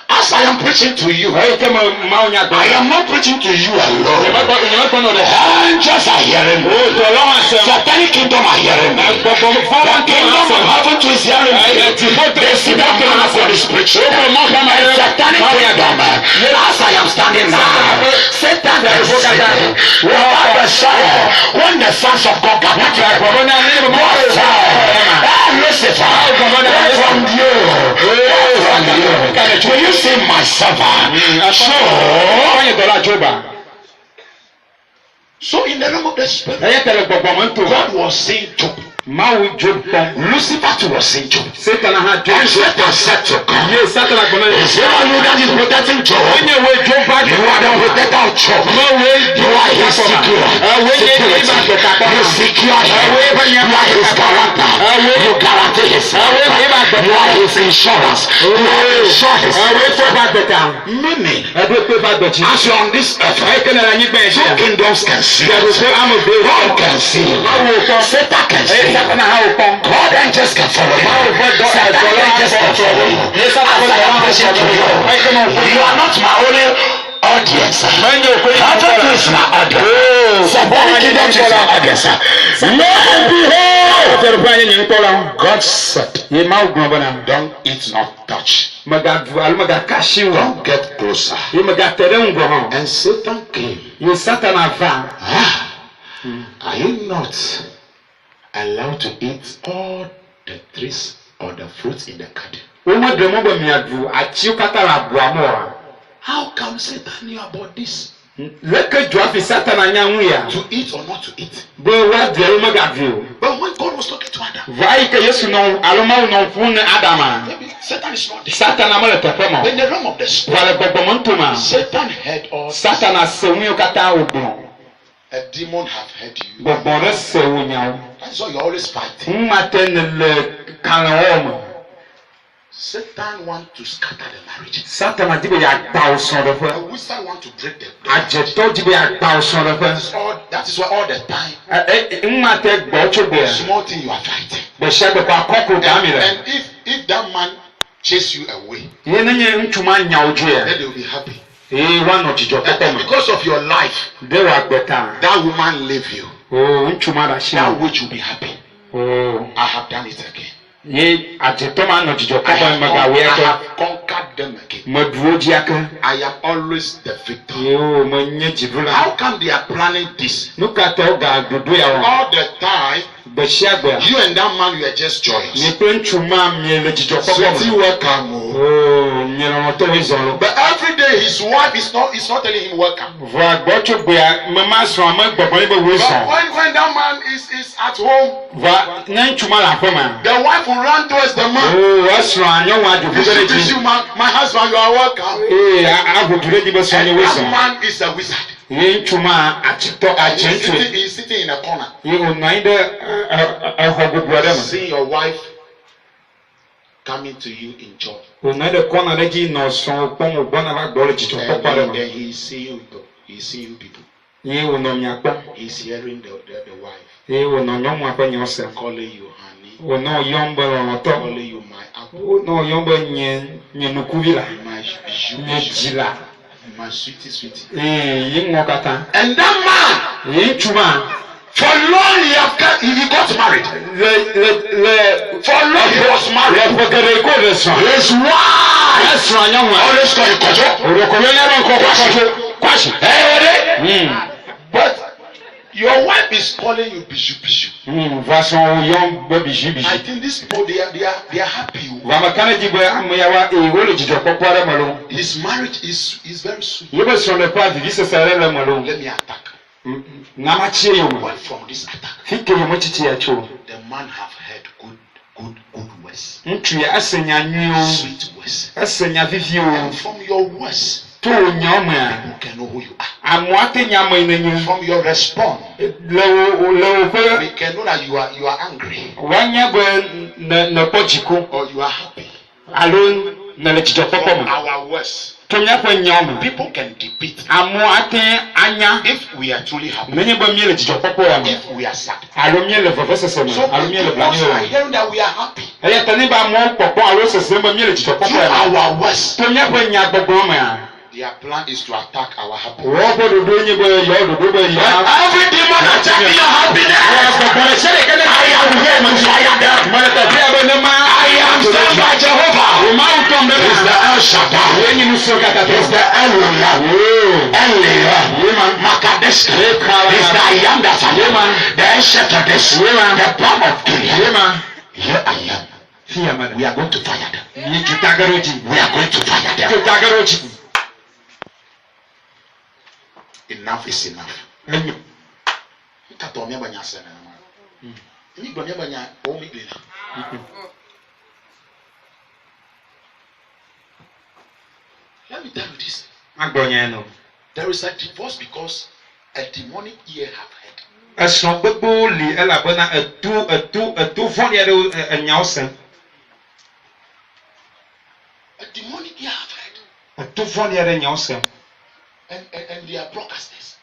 As I am preaching to you, I am not preaching to you alone. Angels are hearing me. Satanic kingdom are hearing me. The kingdom of heaven is hearing me. They see that man for this preaching. Satanic kingdom. As I am standing now, Satan is when the sons of God come to Lucifer, from you. Will you see my servant? So in the realm of the spirit, God was saying Job. Lucifer too was saying Job. Satan said to God, is it you that is protecting Job? You are the protector of Job. You are his security. You secure him. You are his character. You guarantee his character. You are his insurance. You are his insurance. Meaning, as you are on this earth, two kingdoms can see. God can see. Satan can see. God angels can follow you. Satan angels can follow you. You are not my only audience. Heaven is my audience. Satanic kingdom is my audience. Lo and behold, God said, don't eat, not touch. Don't get closer. And Satan came. Are you not allowed to eat all the trees or the fruits in the garden? How come Satan knew about this? To eat or not to eat? But when God was talking to Adam, maybe Satan is not there. In the realm of the spirit, Satan heard all this. A demon have heard you. That's why you always fighting. Satan want to scatter the marriage. A wizard want to break the marriage. That is why all the time. Small thing you are fighting. And if that man chase you away, then they will be happy. And because of your life, that woman leave you. That witch will be happy. I have done it again. I have conquered them again. I am always the victor. How come they are planning this? All the time, you and that man, you are just joyous. But every day his wife is not telling him welcome. But when that man is at home, the wife will run towards the man. My husband, you are welcome. And that man is a wizard. He's sitting in a corner. See your wife coming to you in joy. And then he's seeing you people. He's hearing the wife calling you honey. O no yomba lonoto. Calling you my apple. O no yomba nye nukuvila. My Nye jila. my sweetie. Yingokata. And that man, Chuma. for long he got married. For long he was married. His wife always called but your wife is calling you bijou. I think these people they are happy. His marriage is very sweet. Let me attack. But from this attack, the man have heard good words, sweet words, and from your words, people can know who you are. From your response, we can know that you are angry or you are happy. From our words, people can debate if we are truly happy, if we are sad. So people are hearing that we are happy through our words. Their plan is to attack our happiness. Every demon attacking your happiness, I am here to fire them. I am sent by Jehovah. It's the El Shaddai. It's the Eliyah. Makadesh. It's the I am that I am. The Eshekadesh. The palm of Gilead. Here I am. We are going to fire them. We are going to fire them. Enough is enough. Let me tell you this. There is a divorce because a demonic ear have heard. A demonic ear have heard. And they are broadcasters.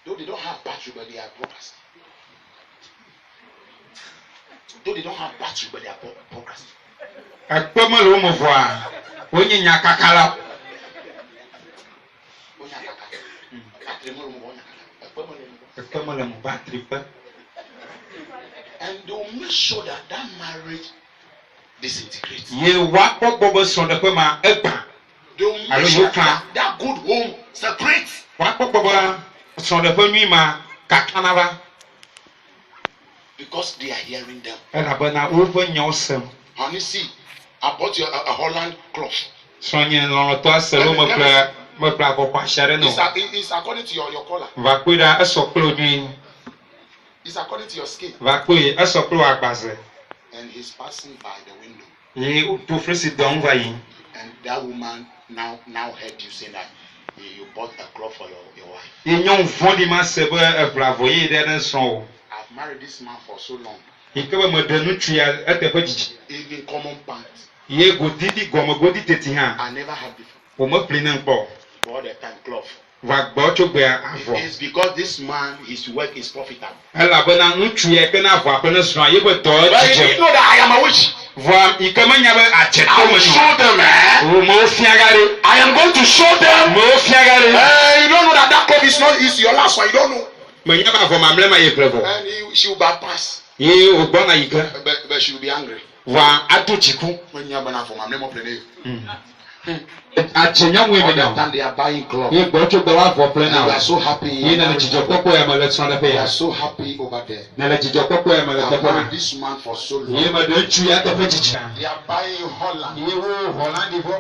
Though they don't have battery, but they are broadcasters. Though they don't have battery, but they are broadcasters. And they will make sure that marriage disintegrates. They will make sure that good home separates. Because they are hearing them. Honey, see, I bought you a Holland cloth. It's according to your color. It's according to your skin. And he's passing by the window. And that woman now heard you say that you bought a cloth for your wife. I've married this man for so long. Even common pants. I never had before. All the time cloth. It's because this man, his work is profitable. But you know that I am a witch. I will show them. I am going to show them. You don't know that cloth is your last one. You don't know. And she will bypass. But she will be angry. When you are for my name of the name. They are buying clothes. They are so happy. They are so happy over there. I've married this man for so long. They are buying Holland.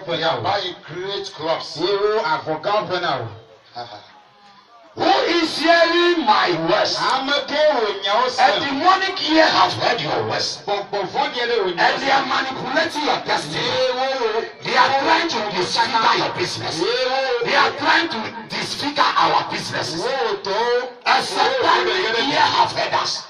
They are buying great clothes. Who is hearing my words? A demonic ear has heard your words. And they are manipulating your destiny. They are trying to disfigure your business. They are trying to disfigure our business. A satanic ear has heard us.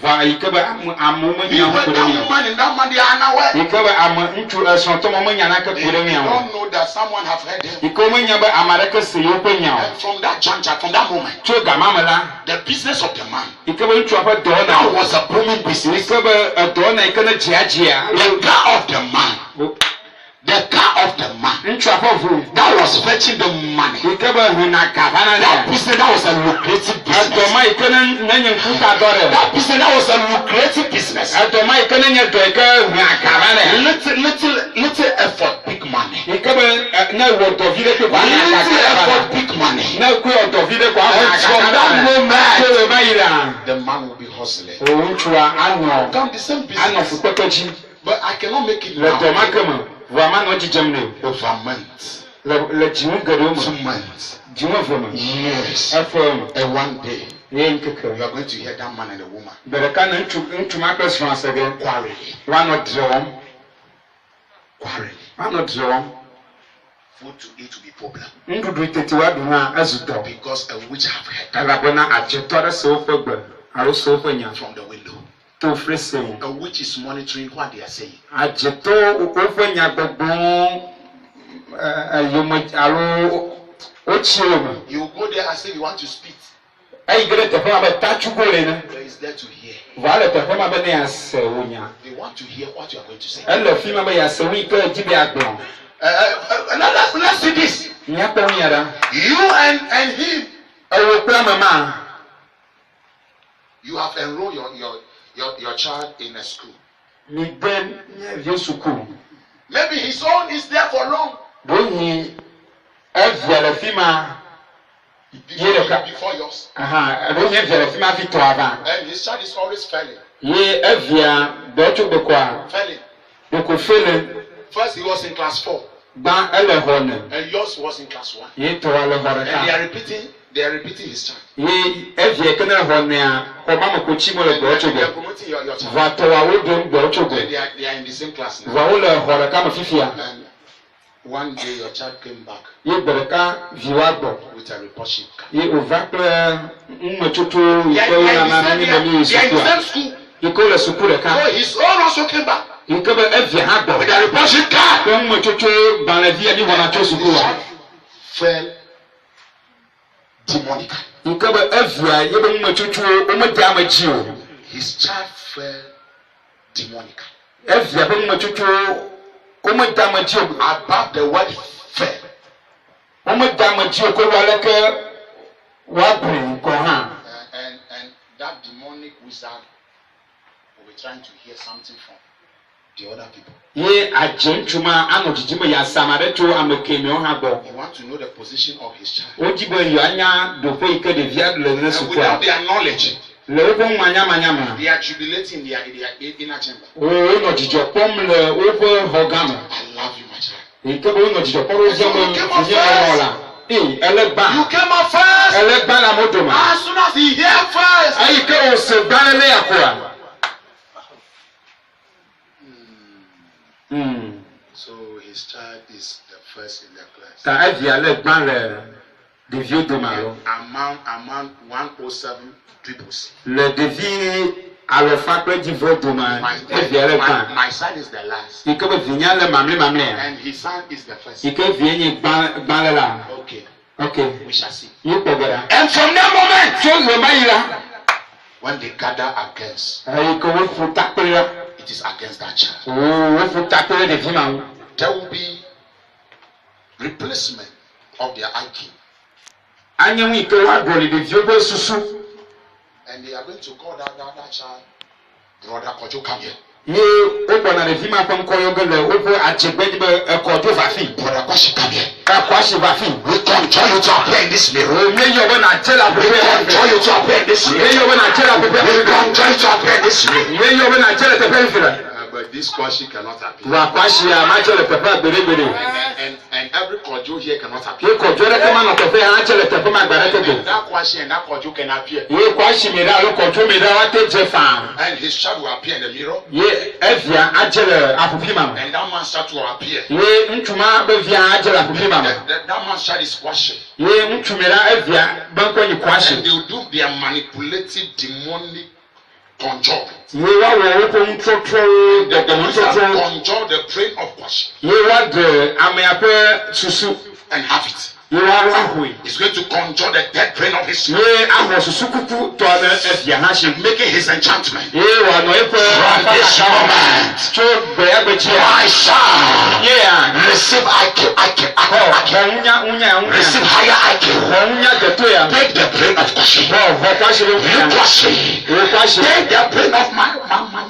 va ikebe amu You were that woman and that man they are now where? ikebe amu ntu esontomo manyana ka They kuremi awo don't know that someone have heard them. ikome nyaba amareka se yokwenya And from that juncture, from that moment, to gamamala the business of the man ikebe ntu apa that dona was a booming business. ikebe dona ikana jiajia The car of the man, the car of the man ntu apa vu that was fetching the money. ikebe huna kabana That na business that was a lucrative business. adoma ikana nanye nkuta dore That business that was a lucrative business. adoma ikana nye doika huna kabana Little effort, big money. ikebe na wodo vile kwa Little effort, big money. na ku wodo vile kwa And from that moment, so bayira the man will be hustling. ontua ano Come the same ano business. fukotoji But I cannot make it le now. doma kama vraiment no jijamne Over months, le jimu gado 2 mu months, jimu vema years, afom and one day yen keke you are going to hear that man and the woman bereka na ntu makras france again quarreling. one not drum Quarreling. one not drum Food to eat will be problem ndudu tetiwa du ha azuto because a witch have heard alabona ajetore so fogbe aro so fonya from the window. to fresen A witch is monitoring what they are saying. ajeto ofonya gbogbo yomo aro ochiro You go there and say you want to speak. ay gre te fa ba tachugole na There is there to hear. vale te fa ma be ne ase onya They want to hear what you are going to say. elo fi ma be ya se wi ka jibe agbon Let's see this. nya pa mi ara You and him, ewo pra mama you have enrolled your child in a school. mi ben ye suku Maybe his own is there for long boni evele fi ma before yours. aha ro ye evele fi ma fi to ava And his child is always failing. ye evia do chu be kwa Failing. de ko fele First he was in class 4 ba ele hone and yours was in class 1. ye to ale hore And ka they are repeating his child. ye evia kana hone a ko mama ko chi mo le do chu And they are be promoting your child. va to wa wo do do chu And be they are in the same class now. va wo le hore ka ma fifia And one day your child came back ye bereka viwa gbo with a report sheet card. ye ova pre mmotutu They are ko in na na ni the ni same suku school. ye ko le suku le So ka his own also came back ye ko be evia ha gbo with a report sheet card. ko mmotutu ban la via ni wona to suku wa Fell demonically. ye ko be evia ye be mmotutu o mo da ma ji o His child fell demonically. evia be mmotutu o mo da ma ji o Above the word fell. o mo da ma ji o ko wa le ke wa brin ko ha And that demonic wizard will be trying to hear something from the other people. ye agentuma anojijima ya samare to amekemi o ha gbo He wants to know the position of his child. o jibo yo anya do fe ike de via le ne And suku without their knowledge, le o bo manya they are jubilating in their inner chamber. o no jijo pom le o bo hogam I love you, my child. ike bo no jijo pom o je mo je mo la elegba You came up first. elegba la modoma As soon as he hear first. ayi ke o se gban le yakwa So his child is the first in the class. ta avia le gban le de vieux de malo Among 107 pupils. le devi alofa pe di vodoma avia le gban My son is the last. ike bo vinya le mamle And his son is the first. ike vie ni gban le la Okay, okay we shall see. yi pogara And from that moment, so le bayira when they gather against, ayi ko wo fu tapira it is against that child. o wo fu tapira de vima There will be replacement of their IQ. anya wi ke wa gori de vie bo susu And they are going to call that child, Brother Kojo, come here. ye o bona de vima pam ko yo gele o bo achegbe de ko do va fi Brother Kojo, come here. ka kwa shi va fi We control you to appear in this mirror. o me yo bona tela We control you to appear in this me mirror. yo bona tela We control you to appear in this mirror. me yo bona tela te pe But this Kojo cannot appear. wa kwa shi a ma tela te pe gbere And every Kojo here cannot appear. ye ko jore ke ma no te pe ha tela te pe ma gbere te And that Kojo and that Kojo can appear. ye kwa shi me da lo ko jo me da wa te je fa And his child will appear in the mirror. ye evia ajele apupi ma And that man's child will appear. ye ntuma be via ajele apupi ma That man's child is squashing. ye ntumira evia banko ni And kwashi they will do their manipulative demonic conjure. Ye wa wo ko ntrotro The demons have conjured the brain of Kwashi. Ye wa de ameape susu and have it. Ye wa rahwe. He's going to conjure the dead brain of his son. Ye aho susu kuku to na efia na she making his enchantment. Ye wa no efe from this moment. So be abechi My son. Yeah. Receive receive higher IQ. Take the brain of Kwashi. Take the brain of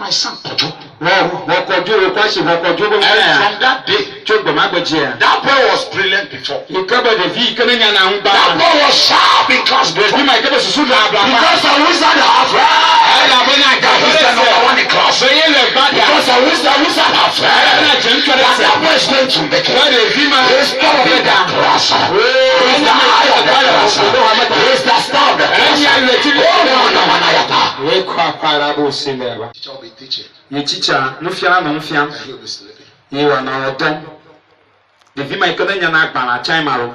my son Kojo. And from that day, that boy was brilliant before. That boy was sharp in class before. Because the wizard have he's the number one in class. Because the wizard have that boy is going to make it. He's top of the class. He's the eye of the class. He's the star of the class. Teacher will be teaching. Ye teacher, no fiana no fiam. He'll be sleeping. Ye wa na odom. The vi mai kana nya na agba na chai maro.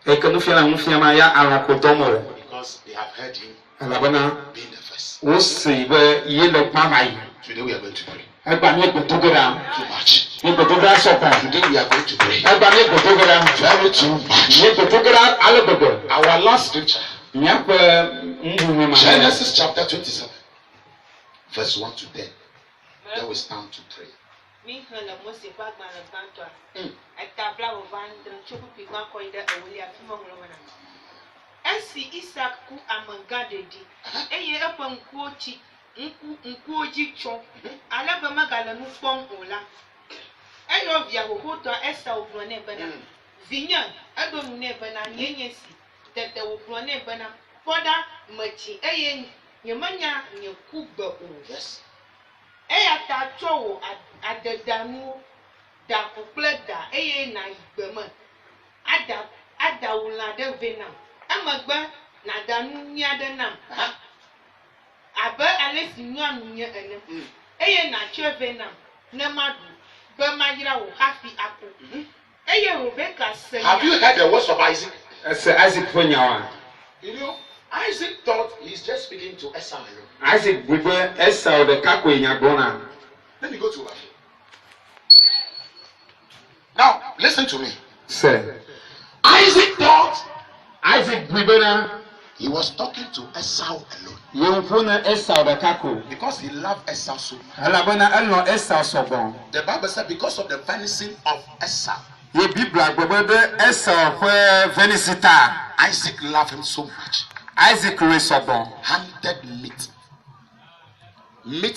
E kana fiana no fiama ya arakodomo. Because they have heard him Alabana being the first. wo se be ye le pa mai. Today we are going to pray. Agba ni gbotogora. Too much. Ni gbotogora so pa. Today we are going to pray. Agba ni gbotogora. Very too much. Ni gbotogora alogogo. Our last scripture. Nya pe ndu ma. Genesis chapter 27. Verse 1 to 10. Then we stand to pray. Esi Isaac ku amangadedi eye epankuochi nkuoji cho alaba magala nu pom ola eyo via hohoto esa obro ne bana vinya adonu ne bana nyenyesi tete obro ne bana poda machi eye nyemanya nyekuba o yes eya ta cho adadanu da kupleda eye na igbema ada wula de vena amagba na danu nya de nam abe alesi nyanu nya ene eye na cheve nam na madu be magira wo hafi apo eye Rebecca say have you heard the words of Isaac? Isaac fonyawa. You know, Isaac thought he's just speaking to Esau. Isaac bibe Esau de kako enyagbona. Let me go to that. Now, listen to me. Say Isaac thought Isaac bibe he was talking to Esau alone. Yemfuna Esau de kako. Because he loved Esau so much. Alabona elno Esau sobon. The Bible said because of the venison of Esau. Ye Biblia gbogbo Esau kwe venisita. Isaac loved him so much. Isaac resobon. Hunted meat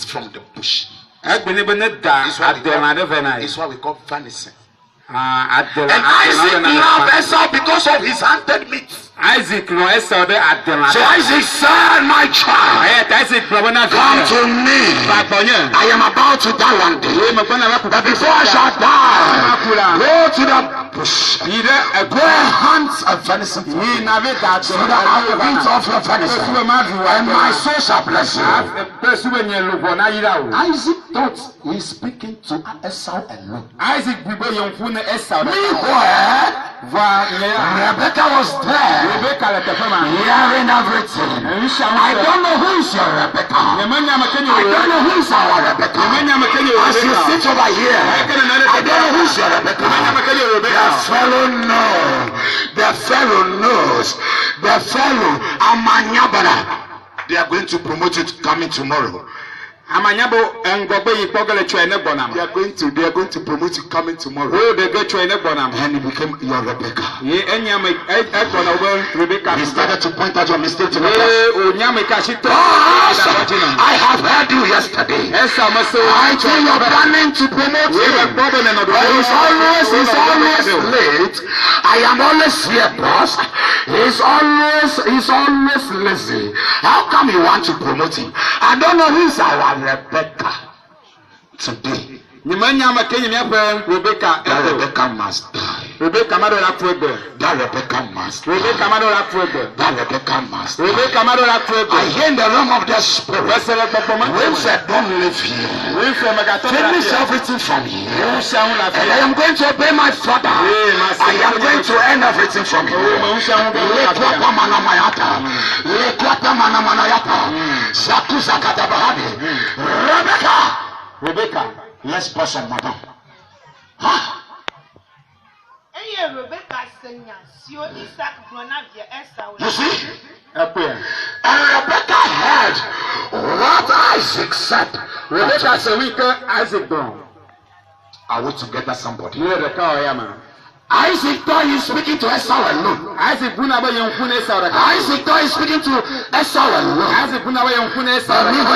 from the bush. It's what we call venison. And Isaac loved Esau because of his hunted meat. Isaac no Esau de adela. So Isaac said, my child, come to me. I am about to die one day. But before I shall die, go to the bush. Go hunt a venison. So that I will eat of your venison. And my soul shall bless you. Isaac thought he's speaking to Esau alone. Meanwhile, Rebecca was there. Hearing everything. I don't know who is your Rebecca. I don't know who is our Rebecca. As you sit over here, I don't know who is your Rebecca. The fellow knows. The fellow, Amanyabana. They are going to promote it coming tomorrow. Amanyabo ngogbe yipogele chwene bonam. They are going to promote it coming tomorrow. Oh, they get chwene bonam. And he became your Rebecca. Ye enyame ekona obo Rebecca. He started to point out your mistake to me. Onyame kashito. I have heard you yesterday. I think you're planning to promote him. But he's always late. I am always here, boss. He's always lazy. How come you want to promote him? I don't know who's our Rebecca today. Rebecca Rebecca must die. Rebecca Madola Fuego. That Rebecca must. Rebecca Madola Fuego. That Rebecca must. Rebecca Madola Fuego. I hear in the realm of the spirit. When said don't live here. Finish everything from here. And I am going to obey my father. I am going to end everything from here. Rebecca, let's pass on madam. You see? And Rebecca heard what Isaac said. Rebecca said, we can Isaac down. Are we together, somebody? Isaac thought he's speaking to Esau alone. Isaac thought he's speaking to Esau alone. But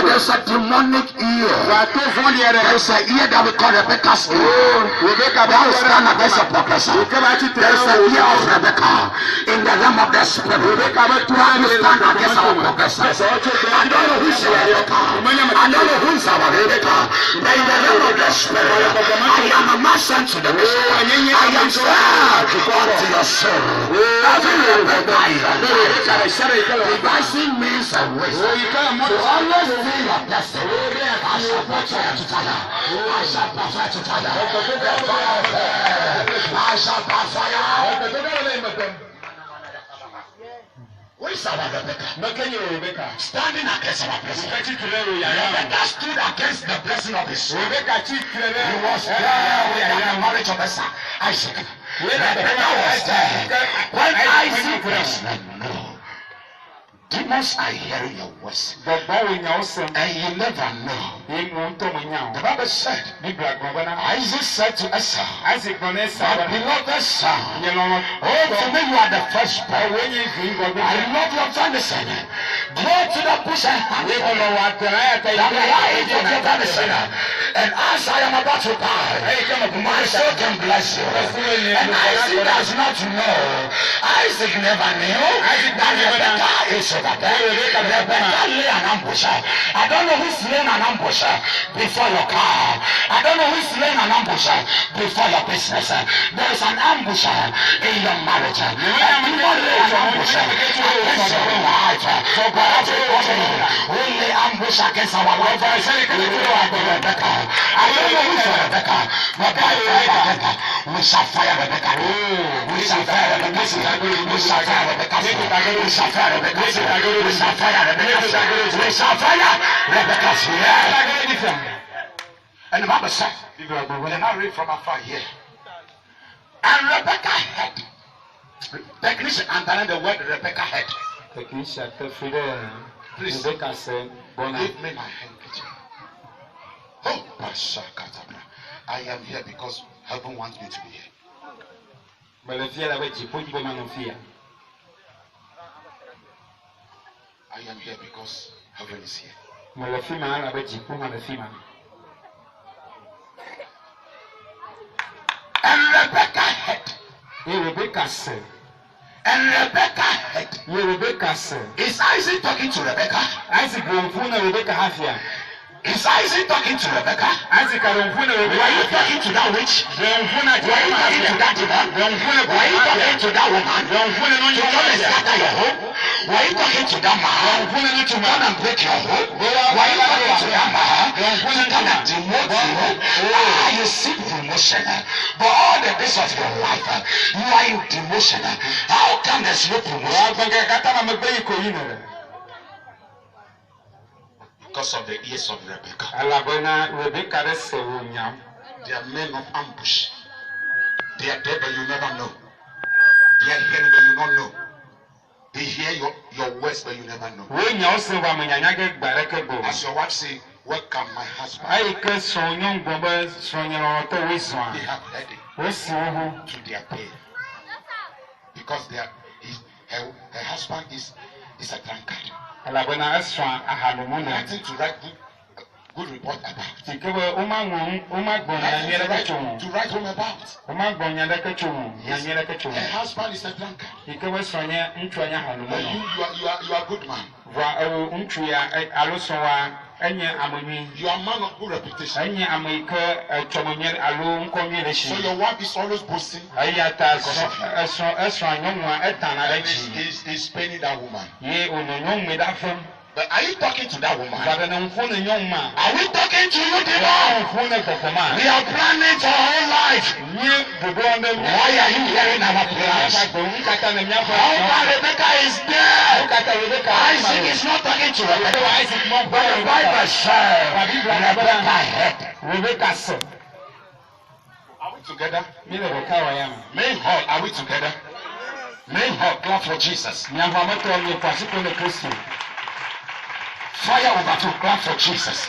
there's a demonic ear. There's an ear that we call Rebecca's ear. That will stand against a progressor. There's an ear of Rebecca in the realm of the spirit. That will stand against our progressors. I don't know who's Rebecca. I don't know who's our Rebecca. But in the realm of the spirit, I am a man sent to the mission. I am unto your soul. Revising means a waste. To always be your blessing. I shall prepare to fire. I shall prepare to fire. I shall prepare. Where is our Rebecca? Standing against our blessing. Rebecca stood against the blessing of his soul. He was there in the marriage of Isaac. Rebecca was there. When Isaac was no. Demons are hearing your voice. And you never know. The Bible said, Isaac said to Esau, my beloved son, oh, for me you are the firstborn. I love your venison. Go to the bush and hunt the life of your venison. And as I am about to die, my soul can bless you. And Isaac does not know. Isaac never knew that Rebecca is over there. Rebecca lay an ambush. I don't know who's laying an ambush before your car. I don't know who's laying an ambush before your business. There is an ambush in your marriage. And do not lay an ambush against your life. For God who lay ambush against our life. Rebecca. I don't know who's Rebecca, but by Rebecca, we shall fire Rebecca. We shall fire Rebecca. We shall fire Rebecca. We shall fire Rebecca. We shall fire Rebecca. We shall fire Rebecca. And the Bible said, when I read from afar here, and Rebecca had. Technician, underline the word Rebecca had. Please, Rebecca said, give me my handkerchief. Oh, I am here because heaven wants me to be here. I am here because heaven is here. And Rebecca had. Rebecca said. And Rebecca said. Is Isaac talking to Rebecca? Is Isaac talking to Rebecca? Were you talking to that witch? Were you talking to that demon? Were you talking to that woman? To come and scatter your home? Were you talking to that man? To come and break your home? Were you talking to that man? To come and demote you? You seek promotion. But all the days of your life, you are in demotion. How come there's no promotion? Because of the ears of Rebecca. They are men of ambush. They are there but you never know. They are hearing but you don't know. They hear your words but you never know. As your wife say, welcome my husband. They have heard it to their pain. Because her husband is a drunkard. Nothing to write good report about. Nothing to write home about. Her husband is a drunkard. But you are a good man. Enye amoni. You are a man of good reputation. Enye amoike chomonye alo nkomye le shi. So your wife is always boasting. Ayata eso anyomwa etana And lechi. is paining that woman. Ye ononyom me da fam. But are you talking to that woman? But na mfone nyomma. Are we talking to you, demon? Mfone kokoma. We are planning for our whole life. Ye dodo ndo. Why are you hearing our plans? How Rebecca is there? Isaac is not talking to Rebecca. But the Bible says Rebecca heard. Rebecca said. Are we together? Main hall, are we together? Main hall, clap for Jesus. Fire overflow, clap for Jesus.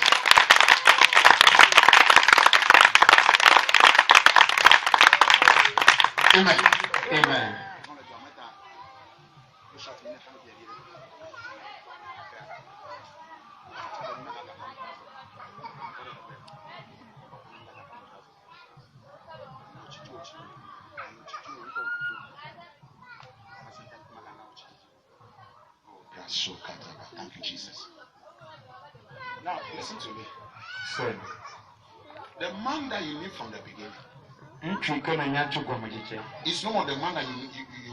Amen. Amen. Thank you, Jesus. Now, listen to me. So, the man that you knew from the beginning is no more the man that you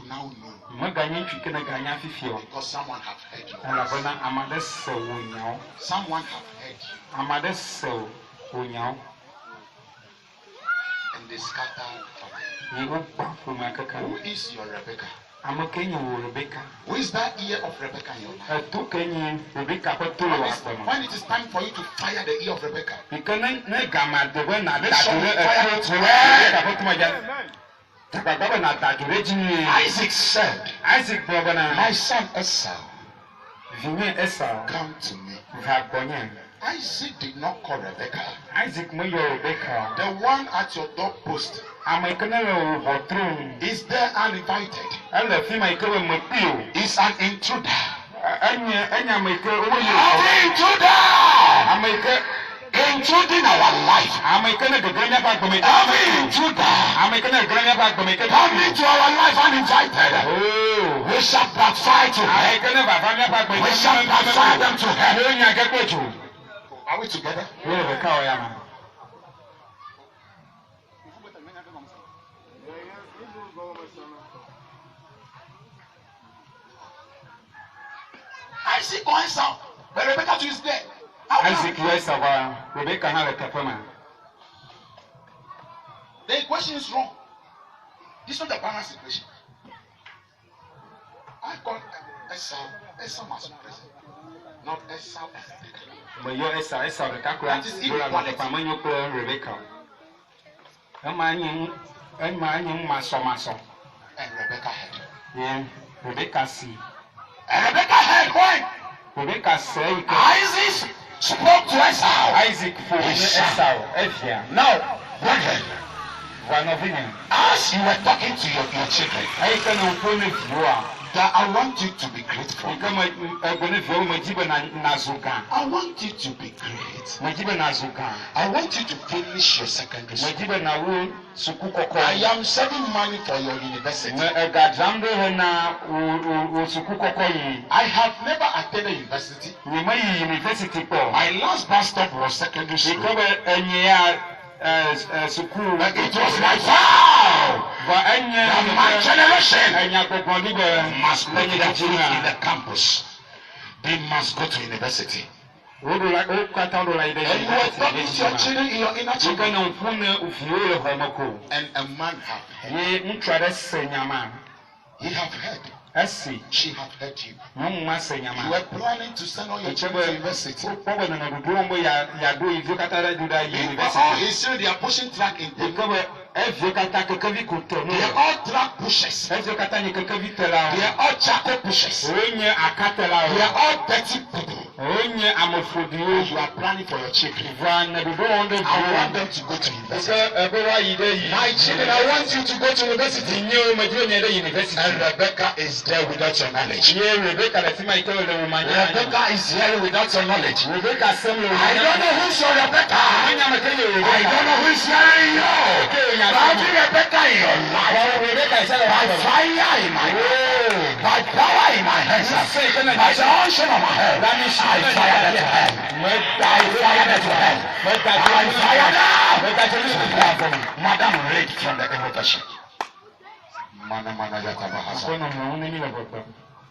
now know. Because someone have heard you. Someone have heard you. And they scattered. Who is your Rebecca? Who is that ear of Rebecca in your life? When it is time for you to fire the ear of Rebecca, make sure you fire it well. Isaac said, my son Esau, come to me. Isaac did not call Rebecca. The one at your doorpost is there uninvited. Is an intruder. Intruding our life. Coming to our life uninvited. We shall backfire to hell. We shall backfire them to hell. Are we together? Isaac or Esau, but Rebecca too is there. Isaac, yes, Rebecca had a kapama. The equation is wrong. This is not the balance equation. I call Esau must be present, not Esau and Rebecca. But your Esau, the calculator is equal to the Rebecca. And Rebecca had. Yeah, Rebecca see. And Rebecca had when? Rebecca said, Isaac spoke to Esau. Isaac for Esau. Now, brethren, as you were talking to your children, that I want you to be grateful. I want you to be great. I want you to finish your secondary school. I am saving money for your university. I have never attended university. My last bus stop was secondary school. It was my vow that my generation must make it in the campus. They must go to university. And you are talking to your children in your inner children. And a man have heard. He have heard. She have heard you. You were planning to send all your children to university. They are pushing track in them. They are all track pushers. They are all charcoal pushers. They are all dirty people. You are planning for your children. I want them to go to university. My children, I want you to go to university. And Rebecca is there without your knowledge. Rebecca is here without your knowledge. I don't know who's your Rebecca. I don't know who is hearing you. Loving Rebecca in your life. By fire in my hand. By power in my hands. By the unction of my head. I fire that to hell. I fire that to hell. I fire now. Madam, read from the invocation. Mana yatabahasa.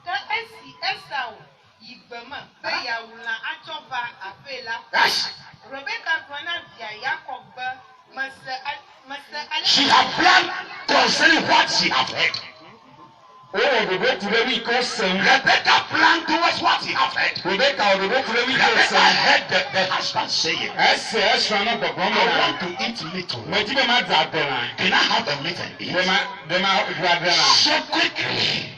Ka esi Esau yigbema pe ya wula achọba afela. Yes. Rebecca Bwana via Jacob She have planned concerning what she have heard. Rebecca planned towards what she have heard. Rebecca heard the husband saying, I want to eat little. Can I have a meat and eat? So quickly,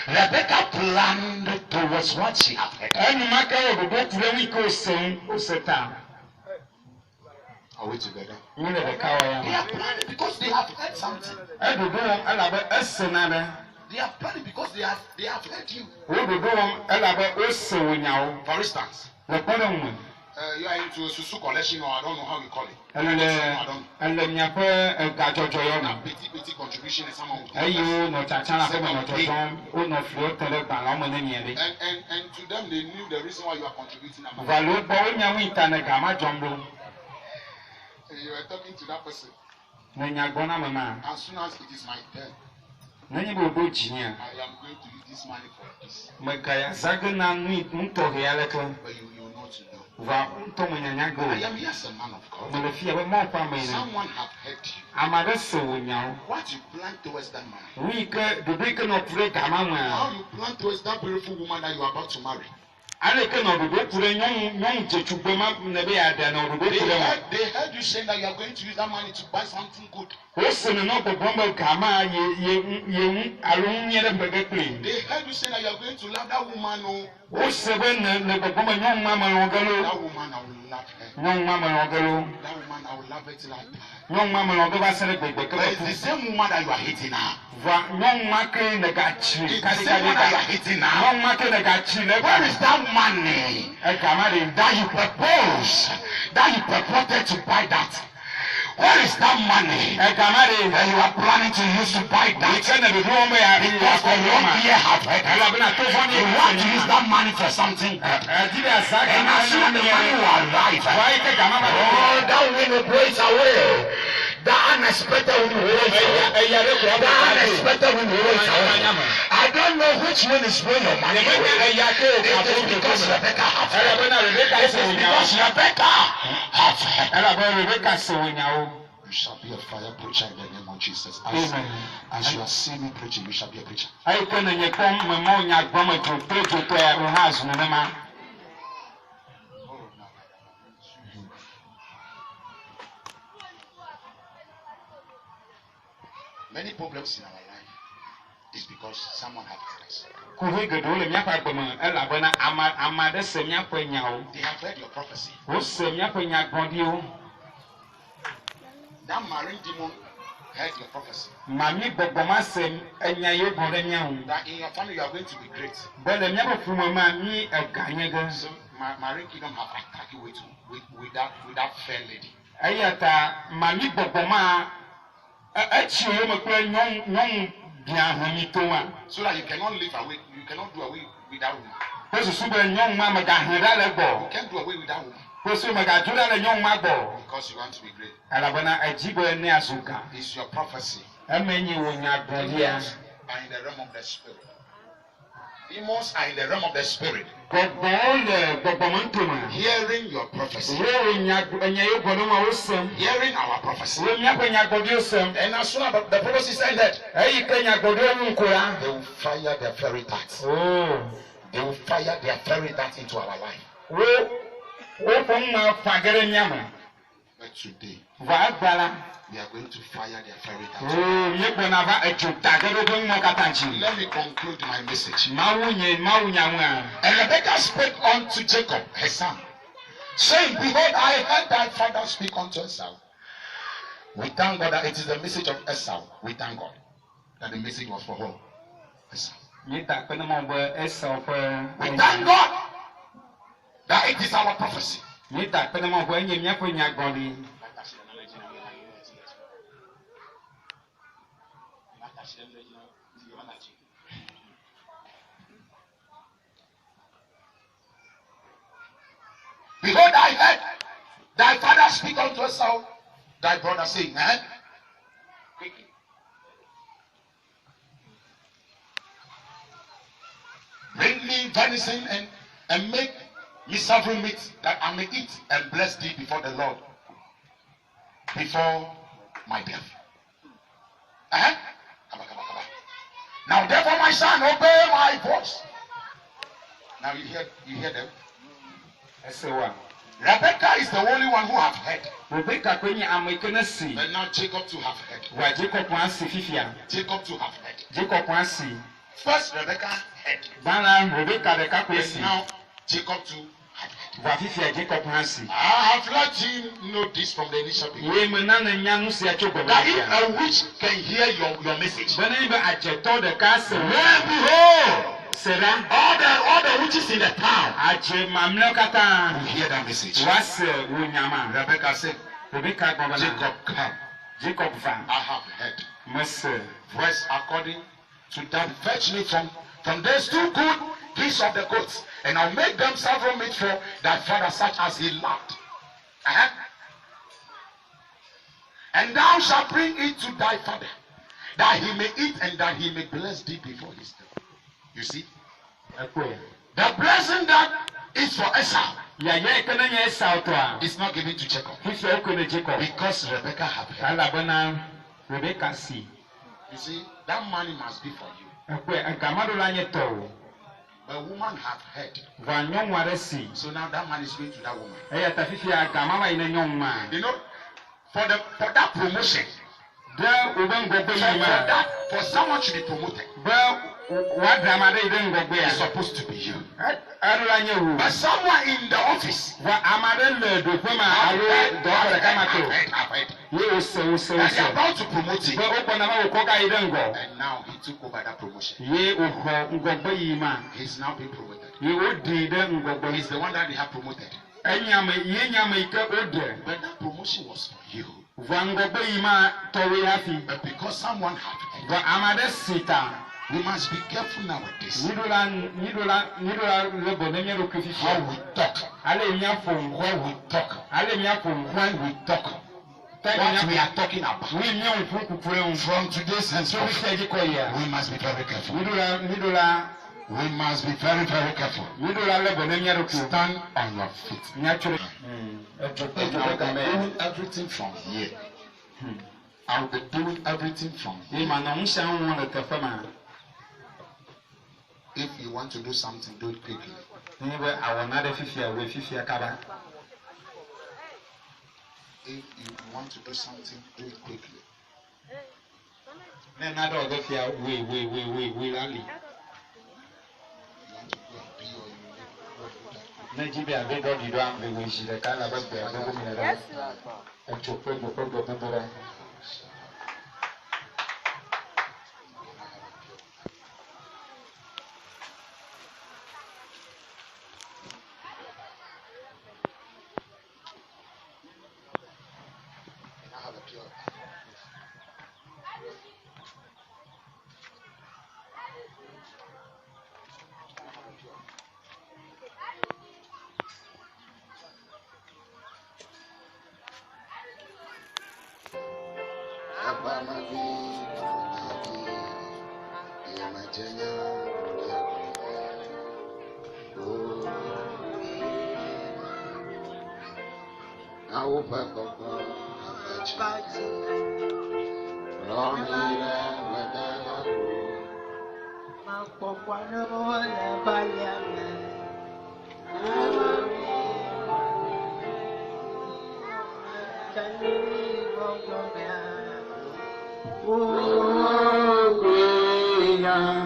Rebecca planned towards what she have heard. Are we together? They are planning because they have heard something. They are planning because they have heard you. For instance, you are into susu collection, or I don't know how you call it. Petty contribution is someone who and to them they knew the reason why you are contributing. You are talking to that person. As soon as it is my turn, I am going to use this money for this. But you not know. I am here as a man of God. Someone have heard you. What you plan towards that man? How you plan towards that beautiful woman that you are about to marry? They heard you saying that you are going to use that money to buy something good. They heard you saying that you are going to love that woman. That woman, I will love her. That woman, I will love her till I die. But it's the same woman that you are hating now. It's the same woman that you are hating now. Where is that money that you propose, that you purported to buy that? Where is that money that you are planning to use to buy that? Because the wrong year have heard. You want to use that money for something. And as soon as the money will arrive, that wind will blow it away. That unexpected wind will blow it away. That unexpected wind will blow it away. I don't know which one is blowing your money away. It is because Rebecca have heard. It is because Rebecca have heard. You shall be a fire preacher in the name of Jesus. As you are seeing me preaching, you shall be a preacher. Many problems in our life is because someone has heard us. They have heard your prophecy. That marine demon heard your prophecy. That in your family you are going to be great. So marine kingdom have attacked you with that fair lady. So that you cannot live away, you cannot do away with that woman. You can't do away with that woman. Because you want to be great. It's your prophecy. Demons are in the realm of the spirit. Demons are in the realm of the spirit. Hearing your prophecy. Hearing our prophecy. And as soon as the prophecy is ended, they will fire their fairy darts. They will fire their fairy darts into our life. But today, we are going to fire their fairy darts. Let me conclude my message. And Rebecca spake unto Jacob, her son, saying, behold, I heard thy father speak unto Esau. We thank God that it is the message of Esau. We thank God that the message was for whom? Esau. We thank God that it is our prophecy. Let us Behold, I heard thy father speak unto Esau, thy brother, saying, quickly. Bring me venison and make me several meat, that I may eat and bless thee before the Lord, before my death. Now therefore, my son, obey my voice. Now you hear them? Rebecca is the only one who have heard. But now Jacob to have heard. Jacob to have heard. First Rebecca heard. And now Jacob to have heard. I have let you know this from the initial beginning. That if a witch can hear your message, behold, all the witches in the town will hear that message. Rebecca said, Jacob come. I have heard. Verse according to that, fetch me from those 2 good piece of the goats, and I'll make them several meat for thy father, such as he loved. And thou shalt bring it to thy father, that he may eat and that he may bless thee before his death. You see? The blessing that is for Esau is not given to Jacob. Because Rebecca have heard. You see, that money must be for you. The woman have heard. So now that money is going to that woman. You know, for that promotion, for someone to be promoted, it's supposed to be you. But someone in the office, they are about to promote him. And now he took over that promotion. He's now being promoted. He's the one that they have promoted. But that promotion was for you. But because someone had heard, we must be careful nowadays. How we talk. When we talk. What we are talking about. From today's henceforth, we must be very careful. We must be very, very careful. Stand on your feet. And I'll be doing everything from here. I'll be doing everything from here. If you want to do something, do it quickly. If you want to do something, do it quickly. You want to go and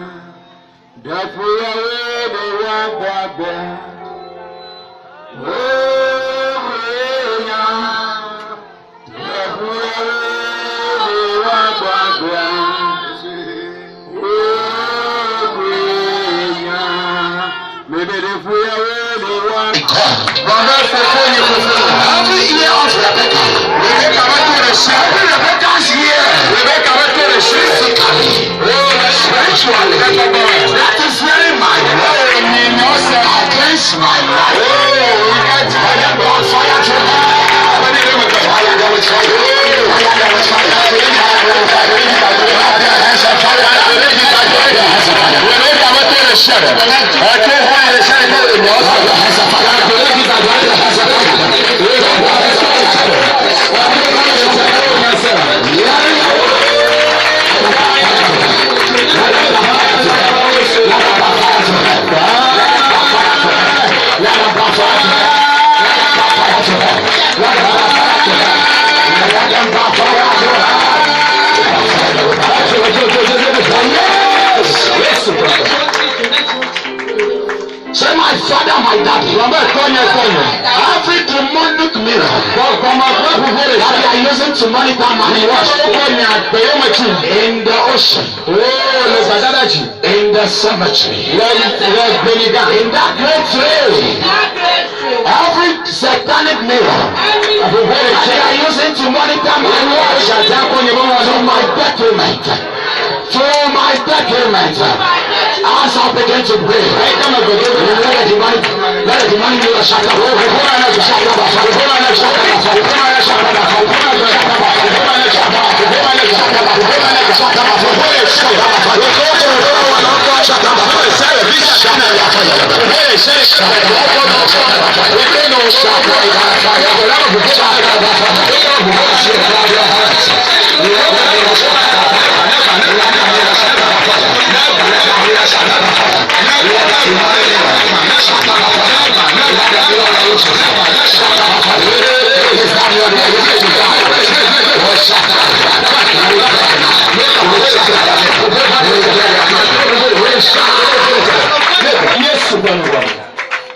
pee or you need that is very minor. Against my life. Say my father, my daddy. Every demonic mirror that they are using to monitor my watch in the ocean, in the cemetery, in that great tree. Every satanic mirror that they are using to monitor my watch to my detriment. To my detriment, as I begin to pray, let the demonic mirror shut up.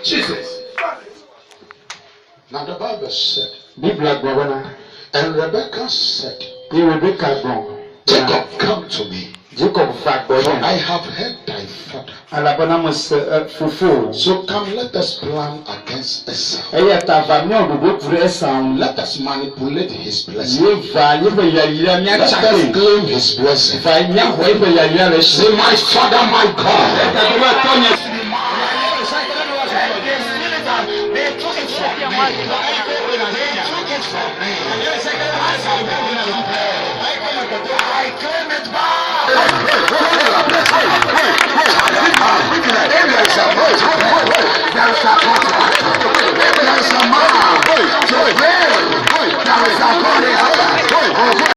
Jesus. Now the Bible said, and Rebecca said, Jacob, come to me. For I have heard thy father. So come, let us plan against Esau. Let us manipulate his blessing. Let us claim his blessing. Say, my father, my God. I claim it back.